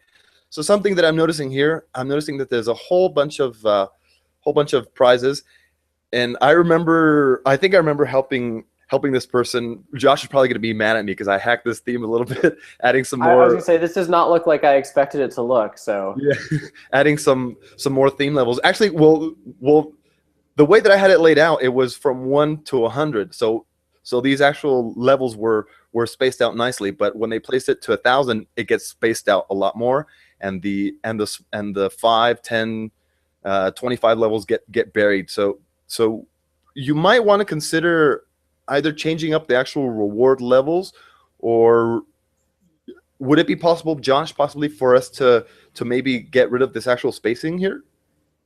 So something that I'm noticing here, I'm noticing that there's a whole bunch of prizes, and I think I remember helping this person. Josh is probably going to be mad at me because I hacked this theme a little bit, adding some more. I was going to say, this does not look like I expected it to look. So yeah, adding some more theme levels. Actually, the the way that I had it laid out, it was from 1 to 100. So these actual levels were spaced out nicely. But when they placed it to 1,000, it gets spaced out a lot more, and the 5, 10, 25 levels get buried. So you might want to consider either changing up the actual reward levels, or would it be possible, Josh, possibly for us to maybe get rid of this actual spacing here?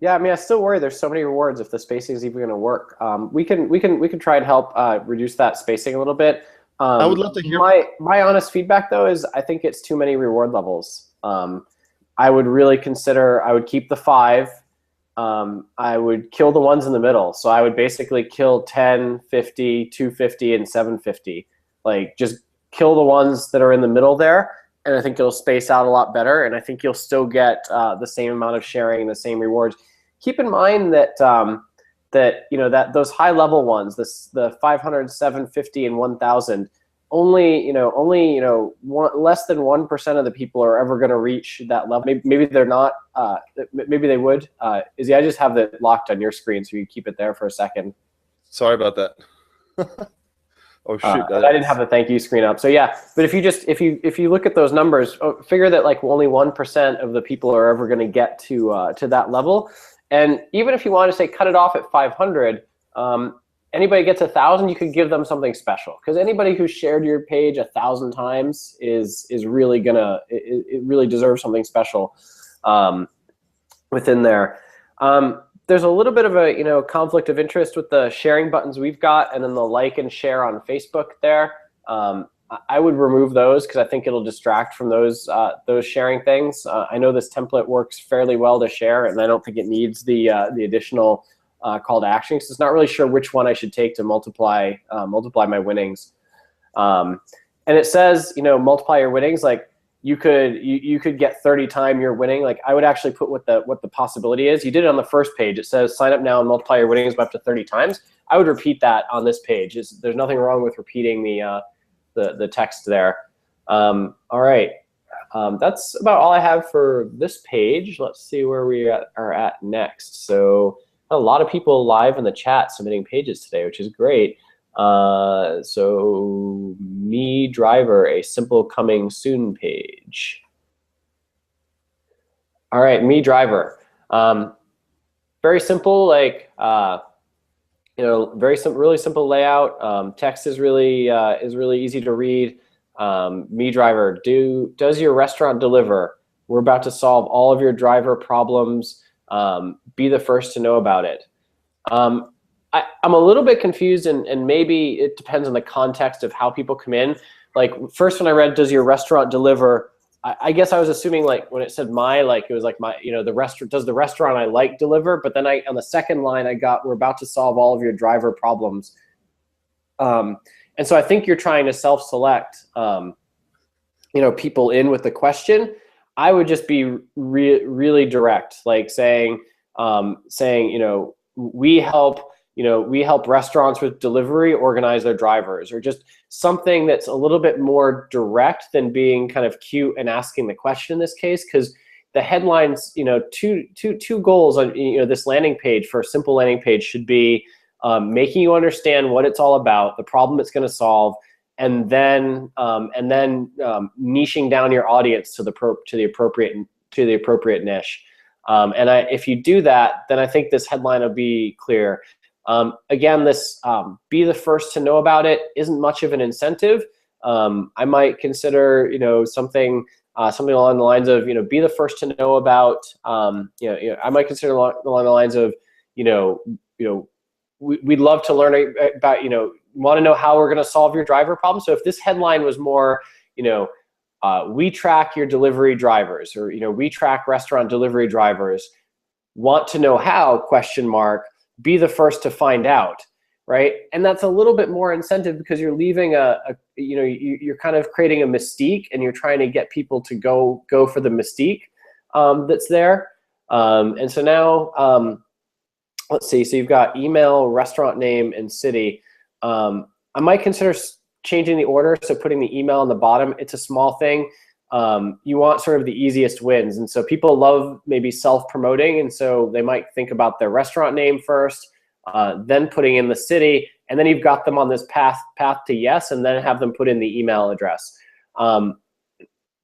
Yeah, I mean, I still worry there's so many rewards if the spacing is even going to work. We can try and help reduce that spacing a little bit. I would love to hear. My honest feedback though is I think it's too many reward levels. I would really consider, I would keep the 5. I would kill the ones in the middle. So I would basically kill 10, 50, 250, and 750. Like just kill the ones that are in the middle there. And I think it'll space out a lot better. And I think you'll still get the same amount of sharing and the same rewards. Keep in mind that that those high level ones, the 500, 750, and 1,000, only less than 1% of the people are ever going to reach that level. Maybe they're not. Maybe they would. Izzy, I just have it locked on your screen, so you keep it there for a second. Sorry about that. Oh shoot! I didn't have the thank you screen up. So yeah, but if you look at those numbers, figure that like only 1% of the people are ever going to get to that level. And even if you want to say cut it off at 500, anybody gets 1,000, you could give them something special, because anybody who shared your page 1,000 times is really gonna it really deserves something special within there. There's a little bit of a conflict of interest with the sharing buttons we've got, and then the like and share on Facebook there. I would remove those because I think it'll distract from those sharing things. I know this template works fairly well to share, and I don't think it needs the additional call to action, because it's not really sure which one I should take to multiply my winnings. And it says multiply your winnings, like you could get 30 times your winning. Like I would actually put what the possibility is. You did it on the first page. It says sign up now and multiply your winnings by up to 30 times. I would repeat that on this page. There's nothing wrong with repeating the text there. All right, that's about all I have for this page. Let's see where we are at next. So a lot of people live in the chat submitting pages today, which is great. So me driver, a simple coming soon page. All right, me driver. Very simple, like very simple, really simple layout. Text is really easy to read. Me driver, does your restaurant deliver? We're about to solve all of your driver problems. Be the first to know about it. I'm a little bit confused, and maybe it depends on the context of how people come in. Like first when I read, does your restaurant deliver? I guess I was assuming like when it said my, like it was like my, the restaurant, does the restaurant I like deliver? But then on the second line I got, we're about to solve all of your driver problems. And so I think you're trying to self-select, people in with the question. I would just be really direct, like saying, we help restaurants with delivery organize their drivers, or just something that's a little bit more direct than being kind of cute and asking the question in this case, because the headlines, two goals on this landing page, for a simple landing page, should be making you understand what it's all about, the problem it's going to solve, and then niching down your audience to the appropriate niche. And if you do that, then I think this headline will be clear. Again, this be the first to know about it isn't much of an incentive. I might consider something along the lines of be the first to know about. I might consider along the lines of we'd love to learn about want to know how we're going to solve your driver problem. So if this headline was more we track your delivery drivers, or we track restaurant delivery drivers, want to know how, question mark, be the first to find out, right? And that's a little bit more incentive, because you're leaving you're kind of creating a mystique, and you're trying to get people to go for the mystique that's there. And so now let's see, so you've got email, restaurant name, and city. I might consider changing the order, so putting the email on the bottom. It's a small thing. You want sort of the easiest wins, and so people love maybe self-promoting, and so they might think about their restaurant name first, then putting in the city, and then you've got them on this path to yes, and then have them put in the email address.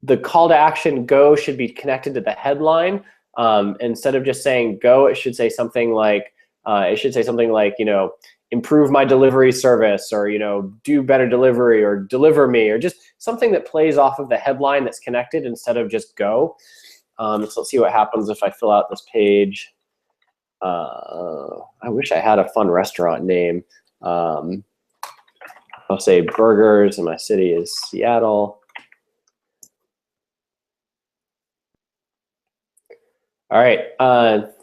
The call to action go should be connected to the headline. Instead of just saying go, it should say something like, you know, improve my delivery service, or, you know, do better delivery, or deliver me, or just something that plays off of the headline that's connected instead of just go. So let's see what happens if I fill out this page. I wish I had a fun restaurant name. I'll say burgers, and my city is Seattle. All right.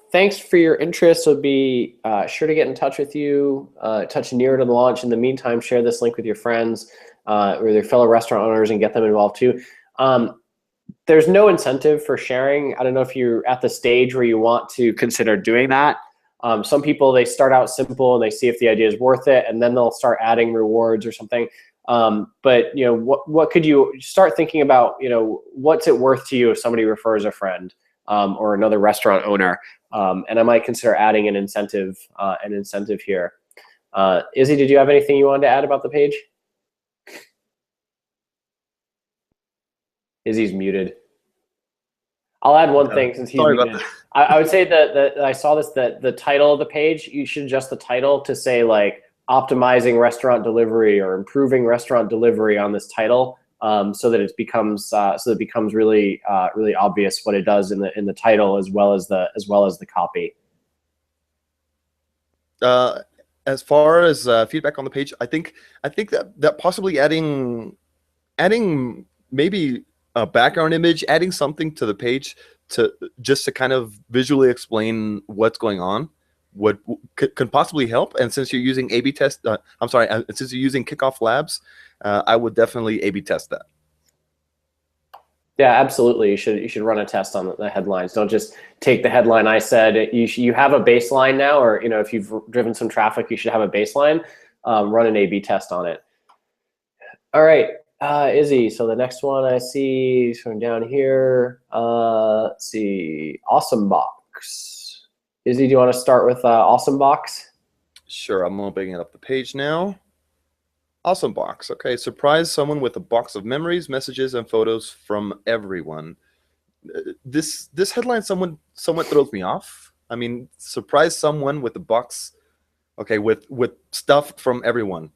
Thanks for your interest. So be sure to get in touch with you, touch nearer to the launch. In the meantime, share this link with your friends or their fellow restaurant owners and get them involved too. There's no incentive for sharing. I don't know if you're at the stage where you want to consider doing that. Some people, they start out simple and they see if the idea is worth it, and then they'll start adding rewards or something. But you know, what could you start thinking about? You know, what's it worth to you if somebody refers a friend or another restaurant owner? And I might consider adding an incentive here. Izzy, did you have anything you wanted to add about the page? Izzy's muted. I'll add one thing since he's muted. I would say that I saw this, that the title of the page, you should adjust the title to say like optimizing restaurant delivery or improving restaurant delivery on this title, so that it becomes really really obvious what it does in the title as well as the copy. As far as feedback on the page, I think that possibly adding maybe a background image, adding something to the page to kind of visually explain what's going on could possibly help. And since you're using A/B test, since you're using KickoffLabs, I would definitely A/B test that. Yeah, absolutely. You should run a test on the headlines. Don't just take the headline I said. You have a baseline now, or you know, if you've driven some traffic, you should have a baseline. Run an A/B test on it. All right, Izzy. So the next one I see from down here. Let's see, Awesome Box. Izzy, do you want to start with Awesome Box? Sure. I'm opening up the page now. Awesome Box. Okay, surprise someone with a box of memories, messages, and photos from everyone. This headline somewhat throws me off. I mean, surprise someone with a box, okay, with stuff from everyone.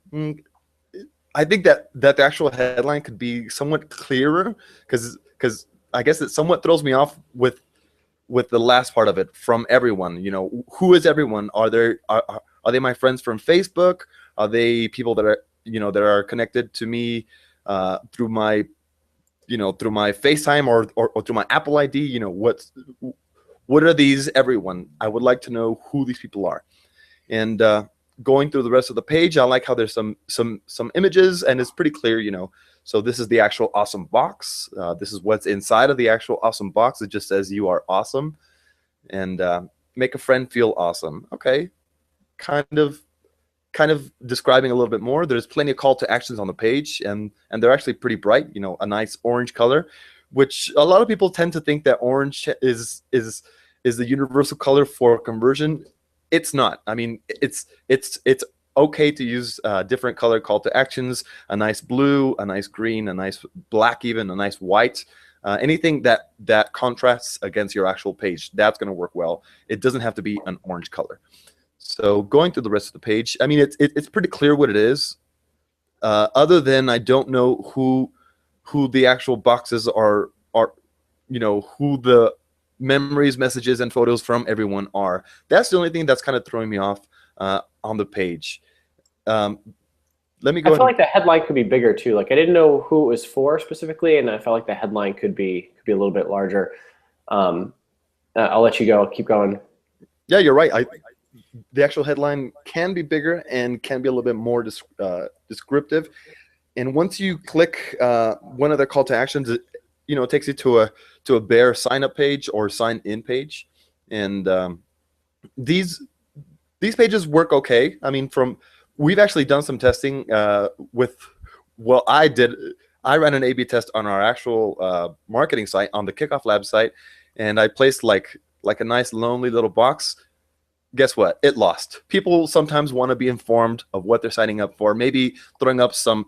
I think that the actual headline could be somewhat clearer, because I guess it somewhat throws me off with the last part of it, from everyone. You know, who is everyone? Are they my friends from Facebook? Are they people that are connected to me through my FaceTime or through my Apple ID? You know, what are these everyone? I would like to know who these people are. And going through the rest of the page, I like how there's some images, and it's pretty clear, you know. So this is the actual Awesome Box. This is what's inside of the actual Awesome Box. It just says you are awesome, and make a friend feel awesome. Okay, kind of describing a little bit more. There's plenty of call to actions on the page, and they're actually pretty bright. You know, a nice orange color, which a lot of people tend to think that orange is the universal color for conversion. It's not. I mean, it's okay to use different color call to actions, a nice blue, a nice green, a nice black, even a nice white. Anything that contrasts against your actual page, that's going to work well. It doesn't have to be an orange color. So going through the rest of the page, I mean, it's pretty clear what it is. Other than I don't know who the actual boxes are, you know, who the memories, messages, and photos from everyone are. That's the only thing that's kind of throwing me off on the page. Let me go. I feel like the headline could be bigger too. Like I didn't know who it was for specifically, and I felt like the headline could be a little bit larger. I'll let you go. Keep going. Yeah, you're right. The actual headline can be bigger and can be a little bit more descriptive. And once you click one of the call to actions, it takes you to a bare sign up page or sign in page. And these pages work okay. I mean, we've actually done some testing with, well, I ran an A/B test on our actual marketing site, on the KickoffLabs site, and I placed like a nice lonely little box. guess what? It lost. People sometimes want to be informed of what they're signing up for, maybe throwing up some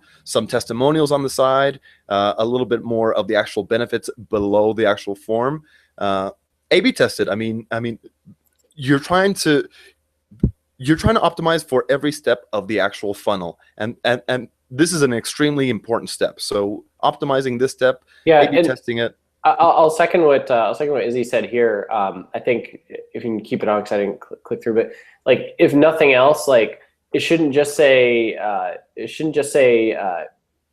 testimonials on the side, a little bit more of the actual benefits below the actual form. A/B tested. I mean, you're trying to optimize for every step of the actual funnel, and this is an extremely important step. So optimizing this step, Yeah, A/B testing it. I'll second what Izzy said here. I think if you can keep it on, because I didn't click through, but like if nothing else, like it shouldn't just say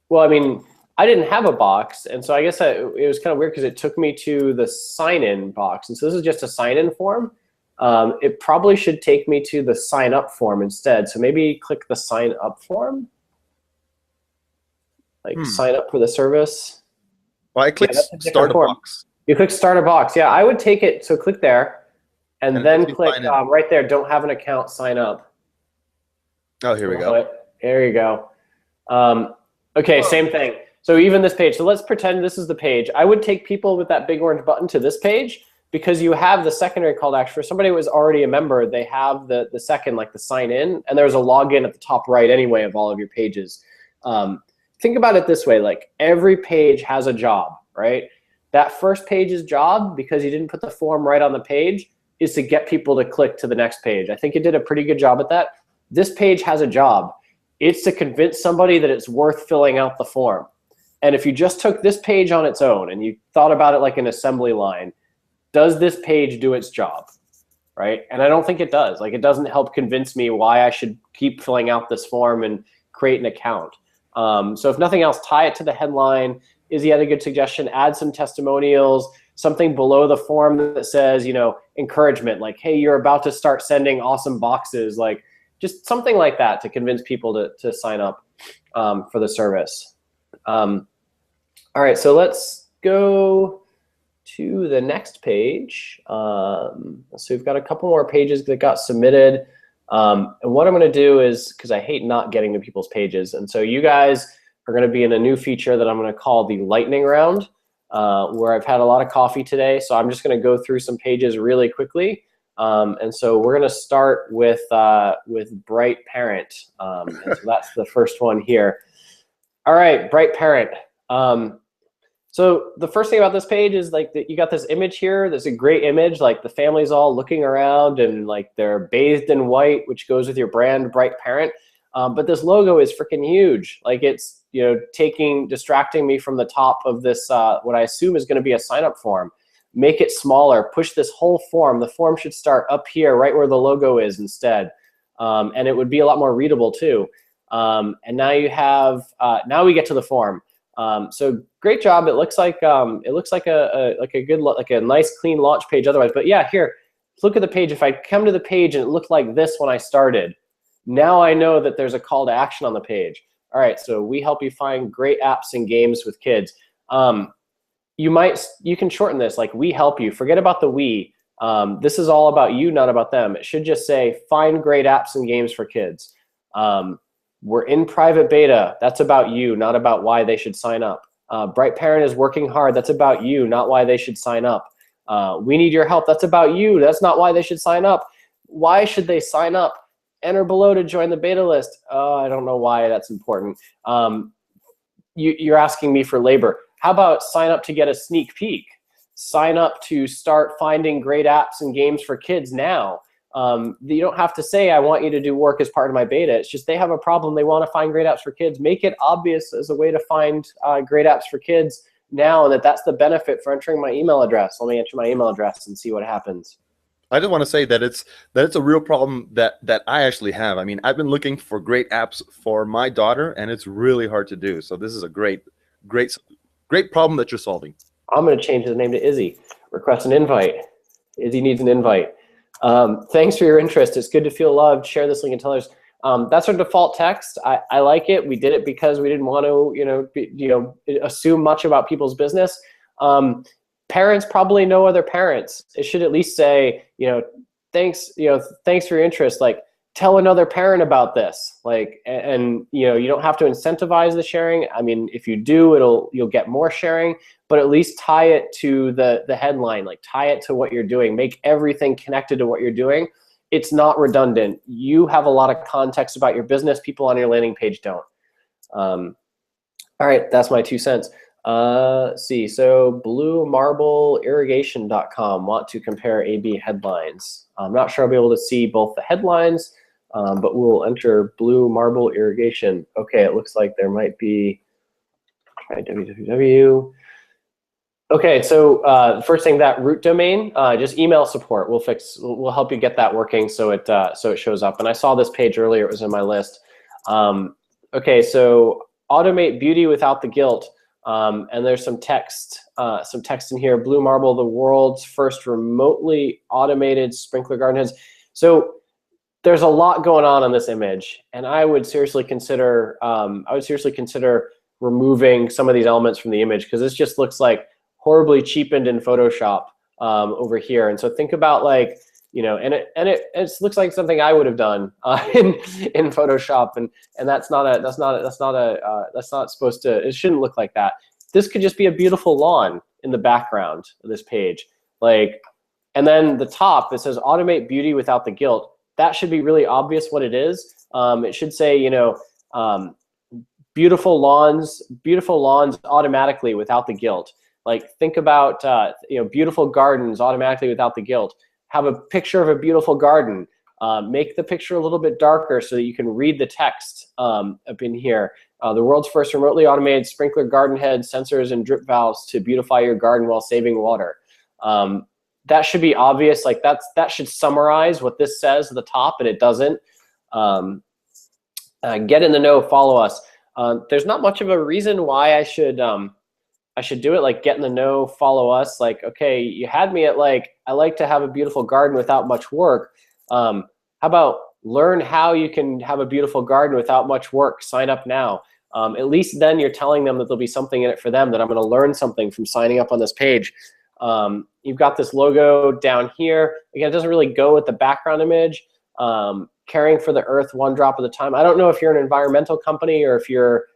well, I mean, I didn't have a box, and so I guess it was kind of weird because it took me to the sign-in box, and so this is just a sign-in form. It probably should take me to the sign-up form instead. So maybe click the sign-up form, like sign up for the service. Well, I clicked start a box. You click start a box. Yeah, I would take it. So click there, and then click right there. Don't have an account. Sign up. Oh, here we go. There you go. Okay, same thing. So even this page. So let's pretend this is the page. I would take people with that big orange button to this page because you have the secondary call to action. For somebody who was already a member, they have the second, like the sign in, and there's a login at the top right anyway of all of your pages. Think about it this way, like every page has a job, right? That first page's job, because you didn't put the form right on the page, is to get people to click to the next page. I think you did a pretty good job at that. This page has a job. It's to convince somebody that it's worth filling out the form. And if you just took this page on its own and you thought about it like an assembly line, does this page do its job, right? And I don't think it does. Like it doesn't help convince me why I should keep filling out this form and create an account. So if nothing else, tie it to the headline. Izzy had a good suggestion. Add some testimonials, something below the form that says, you know, encouragement, like, hey, you're about to start sending awesome boxes, like just something like that to convince people to sign up for the service. All right, so let's go to the next page. So we've got a couple more pages that got submitted. And what I'm going to do is, because I hate not getting to people's pages, and so you guys are going to be in a new feature that I'm going to call the lightning round, where I've had a lot of coffee today. So I'm just going to go through some pages really quickly. And so we're going to start with Bright Parent. And so that's the first one here. All right, Bright Parent. So the first thing about this page is like that you got this image here. There's a great image, like the family's all looking around and like they're bathed in white, which goes with your brand, Bright Parent. But this logo is freaking huge. Like it's, you know, distracting me from the top of this, what I assume is going to be a sign up form. Make it smaller, push this whole form. The form should start up here, right where the logo is instead. And it would be a lot more readable too. And now you have, now we get to the form. So great job. It looks like a nice clean launch page otherwise. But yeah, here, look at the page. If I come to the page and it looked like this when I started, now I know that there's a call to action on the page. All right, so we help you find great apps and games with kids. You can shorten this, like we help you. Forget about the we. This is all about you, not about them. It should just say find great apps and games for kids. We're in private beta. That's about you, not about why they should sign up. Bright Parent is working hard. That's about you, not why they should sign up. We need your help. That's about you. That's not why they should sign up. Why should they sign up? Enter below to join the beta list. Oh, I don't know why that's important. You're asking me for labor. How about sign up to get a sneak peek? Sign up to start finding great apps and games for kids now. You don't have to say, I want you to do work as part of my beta. It's just they have a problem. They want to find great apps for kids. Make it obvious as a way to find great apps for kids now, and that's the benefit for entering my email address. Let me enter my email address and see what happens. I just want to say that it's a real problem that I actually have. I mean, I've been looking for great apps for my daughter, and it's really hard to do. So this is a great problem that you're solving. I'm going to change his name to Izzy. Request an invite. Izzy needs an invite. Thanks for your interest. It's good to feel loved. Share this link and tell others. That's our default text. I like it. We did it because we didn't want to, assume much about people's business. Parents probably know other parents. It should at least say, thanks for your interest. Like, tell another parent about this. Like, and you don't have to incentivize the sharing. I mean, if you do, you'll get more sharing. But at least tie it to the headline. Like, tie it to what you're doing. Make everything connected to what you're doing. it's not redundant. You have a lot of context about your business. People on your landing page don't. All right, that's my 2 cents. Let's see, so bluemarbleirrigation.com want to compare A/B headlines. I'm not sure I'll be able to see both the headlines, but we'll enter Blue Marble Irrigation. Okay, it looks like there might be, try www. Okay, so first thing, that root domain, just email support. We'll help you get that working so it shows up. And I saw this page earlier; it was in my list. Okay, so automate beauty without the guilt, and there's some text in here. Blue Marble, the world's first remotely automated sprinkler garden heads. So there's a lot going on this image, and I would seriously consider removing some of these elements from the image, because this just looks like horribly cheapened in Photoshop over here. And so think about, like, you know, and it looks like something I would have done in Photoshop, and that's not supposed to. It shouldn't look like that. This could just be a beautiful lawn in the background of this page, like, and then the top, it says automate beauty without the guilt. That should be really obvious what it is. It should say, you know, beautiful lawns automatically without the guilt. Like, think about you know, beautiful gardens automatically without the guilt. Have a picture of a beautiful garden. Make the picture a little bit darker so that you can read the text up in here. The world's first remotely automated sprinkler garden head, sensors and drip valves to beautify your garden while saving water. That should be obvious. Like, that should summarize what this says at the top, and it doesn't. Get in the know, follow us. There's not much of a reason why I should do it. Like, get in the know, follow us. Like, okay, you had me at, like, I like to have a beautiful garden without much work. How about learn how you can have a beautiful garden without much work? Sign up now. At least then you're telling them that there'll be something in it for them, that I'm going to learn something from signing up on this page. You've got this logo down here. Again, it doesn't really go with the background image. Caring for the earth one drop at a time. I don't know if you're an environmental company, or if you're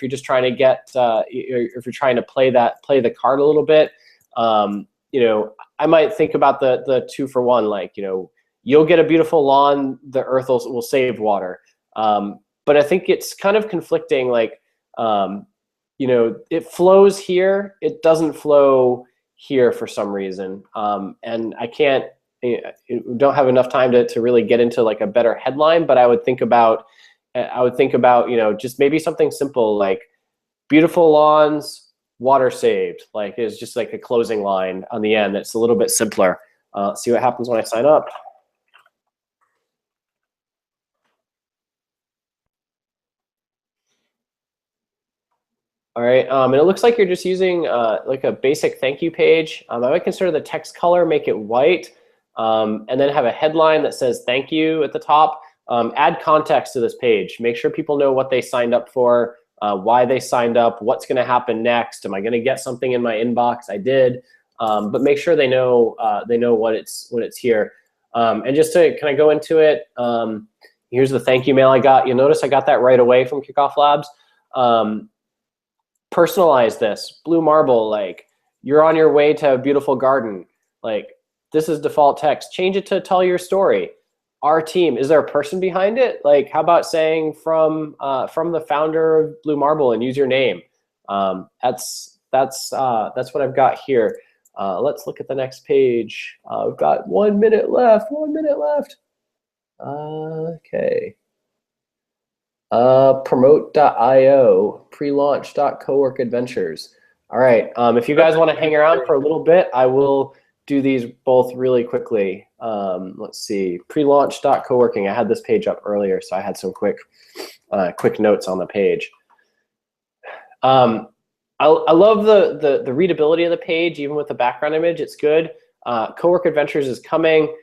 just trying to get, if you're trying to play the card a little bit. You know, I might think about the 2-for-1. Like, you know, you'll get a beautiful lawn, the earth will save water. But I think it's kind of conflicting. Like, you know, it flows here, it doesn't flow here for some reason, and I don't have enough time to really get into, like, a better headline. But I would think about, you know, just maybe something simple like beautiful lawns, water saved. Like, it's just like a closing line on the end that's a little bit simpler. See what happens when I sign up. All right, and it looks like you're just using like a basic thank you page. I might consider the text color, make it white, and then have a headline that says thank you at the top. Add context to this page. Make sure people know what they signed up for, why they signed up, what's going to happen next. Am I going to get something in my inbox? I did, but make sure they know what it's here. And just to kind of go into it, here's the thank you mail I got. You'll notice I got that right away from KickoffLabs. Personalize this. Blue Marble, like, you're on your way to a beautiful garden. Like, this is default text. Change it to tell your story. Our team, is there a person behind it? Like, how about saying from the founder of Blue Marble and use your name? That's what I've got here. Let's look at the next page. We've got 1 minute left. 1 minute left. Okay. Promote.io, prelaunch.coworkadventures. All right. If you guys want to hang around for a little bit, I will do these both really quickly. Let's see, prelaunch.coworking. I had this page up earlier, so I had some quick notes on the page. I love the readability of the page, even with the background image. It's good. Cowork Adventures is coming.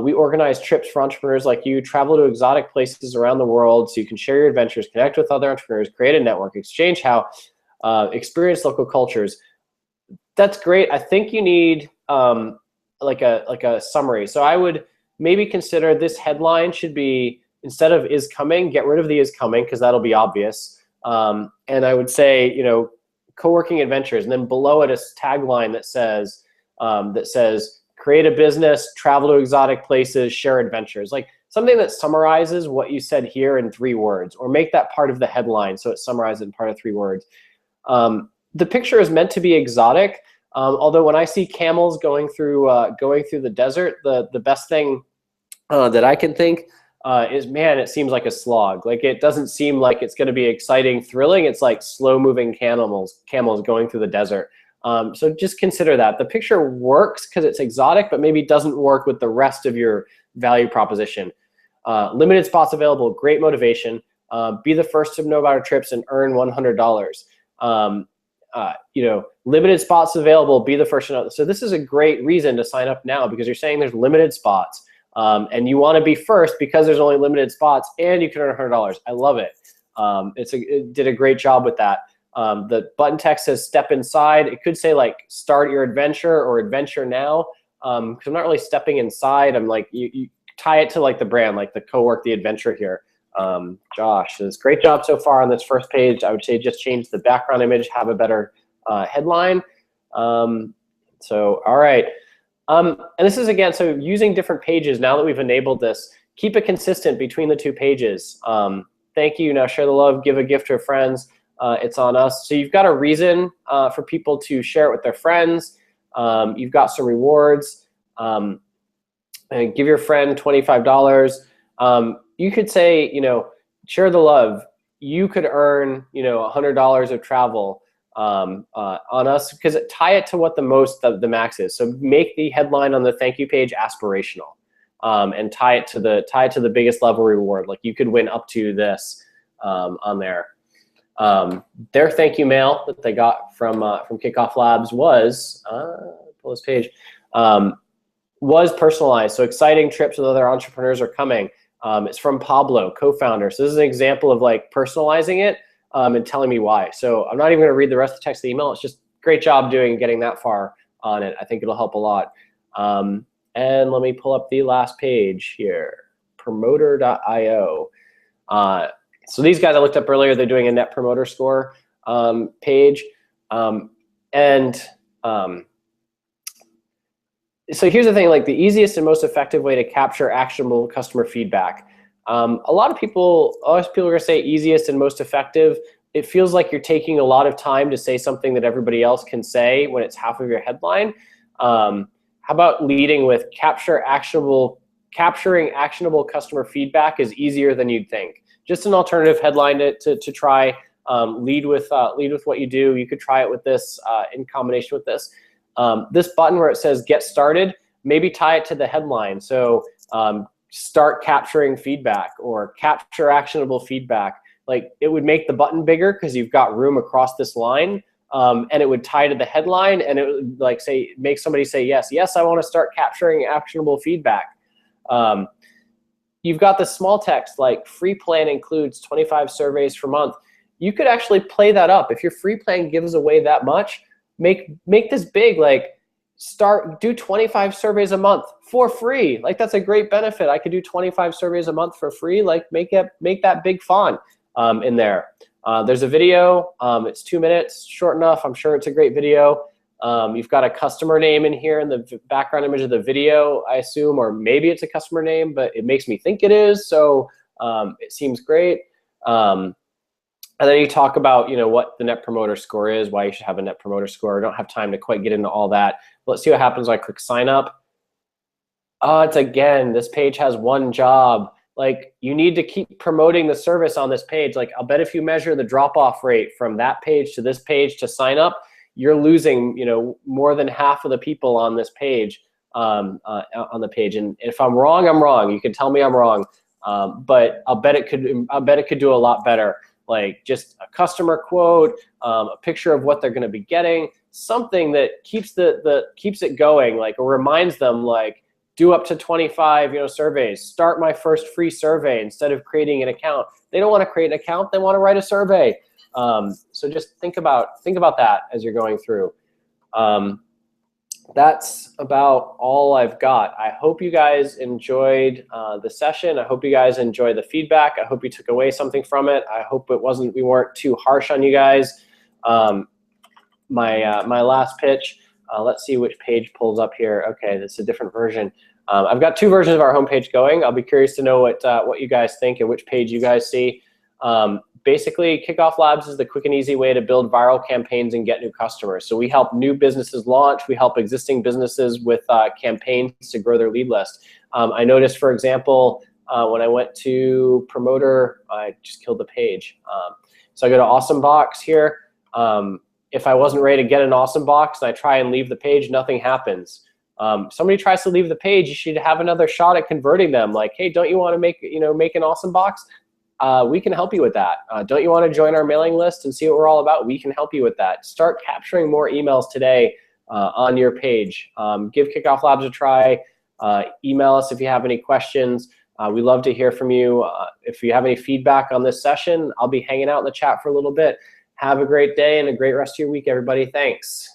We organize trips for entrepreneurs like you, travel to exotic places around the world so you can share your adventures, connect with other entrepreneurs, create a network, exchange how, experience local cultures. That's great. I think you need like a summary. So I would maybe consider this headline should be, instead of is coming, get rid of the is coming, because that'll be obvious. And I would say, you know, co-working adventures, and then below it a tagline that says create a business, travel to exotic places, share adventures. Like something that summarizes what you said here in 3 words, or make that part of the headline so it's summarized in part of 3 words. The picture is meant to be exotic, although when I see camels going through the desert, the best thing that I can think is, man, it seems like a slog. Like it doesn't seem like it's going to be exciting, thrilling. It's like slow-moving camels going through the desert. So just consider that. The picture works because it's exotic, but maybe doesn't work with the rest of your value proposition. Limited spots available, great motivation. Be the first to know about our trips and earn $100. You know, limited spots available, be the first to know. So this is a great reason to sign up now, because you're saying there's limited spots. And you want to be first because there's only limited spots and you can earn $100. I love it. It did a great job with that. The button text says step inside. It could say like start your adventure or adventure now. Because I'm not really stepping inside. I'm like, you tie it to like the brand, like the co-work, the adventure here. Josh, it's great job so far on this first page. I would say just change the background image, have a better headline. So, all right. And this is, again, so using different pages, now that we've enabled this, keep it consistent between the 2 pages. Thank you, now share the love, give a gift to friends. It's on us. So you've got a reason for people to share it with their friends. You've got some rewards. And give your friend $25. You could say, you know, share the love. You could earn, you know, $100 of travel on us, because tie it to what the max is. So make the headline on the thank you page aspirational, and tie it to the biggest level reward. Like you could win up to this on there. Their thank you mail that they got from KickoffLabs was pull this page. Was personalized. So exciting trips with other entrepreneurs are coming. It's from Pablo, co-founder. So this is an example of like personalizing it and telling me why. So I'm not even going to read the rest of the text of the email. It's just great job getting that far on it. I think it'll help a lot. And let me pull up the last page here, promoter.io. So these guys I looked up earlier, they're doing a net promoter score page. So here's the thing, like the easiest and most effective way to capture actionable customer feedback. A lot of people are going to say easiest and most effective. It feels like you're taking a lot of time to say something that everybody else can say when it's half of your headline. How about leading with capturing actionable customer feedback is easier than you'd think. Just an alternative headline to try. Lead with what you do. You could try it with this in combination with this. This button where it says get started, maybe tie it to the headline. So start capturing feedback or capture actionable feedback. Like it would make the button bigger because you've got room across this line, and it would tie to the headline, and it would like make somebody say yes, I want to start capturing actionable feedback. You've got the small text like free plan includes 25 surveys per month. You could actually play that up. If your free plan gives away that much, make this big, like do 25 surveys a month for free. Like that's a great benefit. I could do 25 surveys a month for free. Like make that big font in there. There's a video, it's 2 minutes, short enough. I'm sure it's a great video. You've got a customer name in here in the background image of the video, I assume, or maybe it's a customer name, but it makes me think it is. So it seems great. And then you talk about, you know, what the net promoter score is, why you should have a net promoter score. I don't have time to quite get into all that. But let's see what happens when I click sign up. It's again, this page has one job. Like you need to keep promoting the service on this page. Like I'll bet if you measure the drop-off rate from that page to this page to sign up, you're losing, you know, more than half of the people on this page, on the page. And if I'm wrong, I'm wrong. You can tell me I'm wrong. But I'll bet it could do a lot better. Like just a customer quote, a picture of what they're going to be getting, something that keeps it going, like or reminds them, like do up to 25 surveys, start my first free survey instead of creating an account. They don't want to create an account, they want to write a survey. So just think about that as you're going through. That's about all I've got. I hope you guys enjoyed the session. I hope you guys enjoyed the feedback. I hope you took away something from it. I hope we weren't too harsh on you guys. My last pitch, Let's see which page pulls up here. Okay, this is a different version. I've got 2 versions of our homepage going. I'll be curious to know what you guys think and which page you guys see. Basically, Kickoff Labs is the quick and easy way to build viral campaigns and get new customers. So we help new businesses launch. We help existing businesses with campaigns to grow their lead list. I noticed, for example, when I went to promoter, I just killed the page. So I go to Awesome Box here. If I wasn't ready to get an Awesome Box and I try and leave the page, nothing happens. Somebody tries to leave the page, you should have another shot at converting them. Like, hey, don't you want to make an Awesome Box? We can help you with that. Don't you want to join our mailing list and see what we're all about? We can help you with that. Start capturing more emails today on your page. Give Kickoff Labs a try. Email us if you have any questions. We love to hear from you. If you have any feedback on this session, I'll be hanging out in the chat for a little bit. Have a great day and a great rest of your week, everybody. Thanks.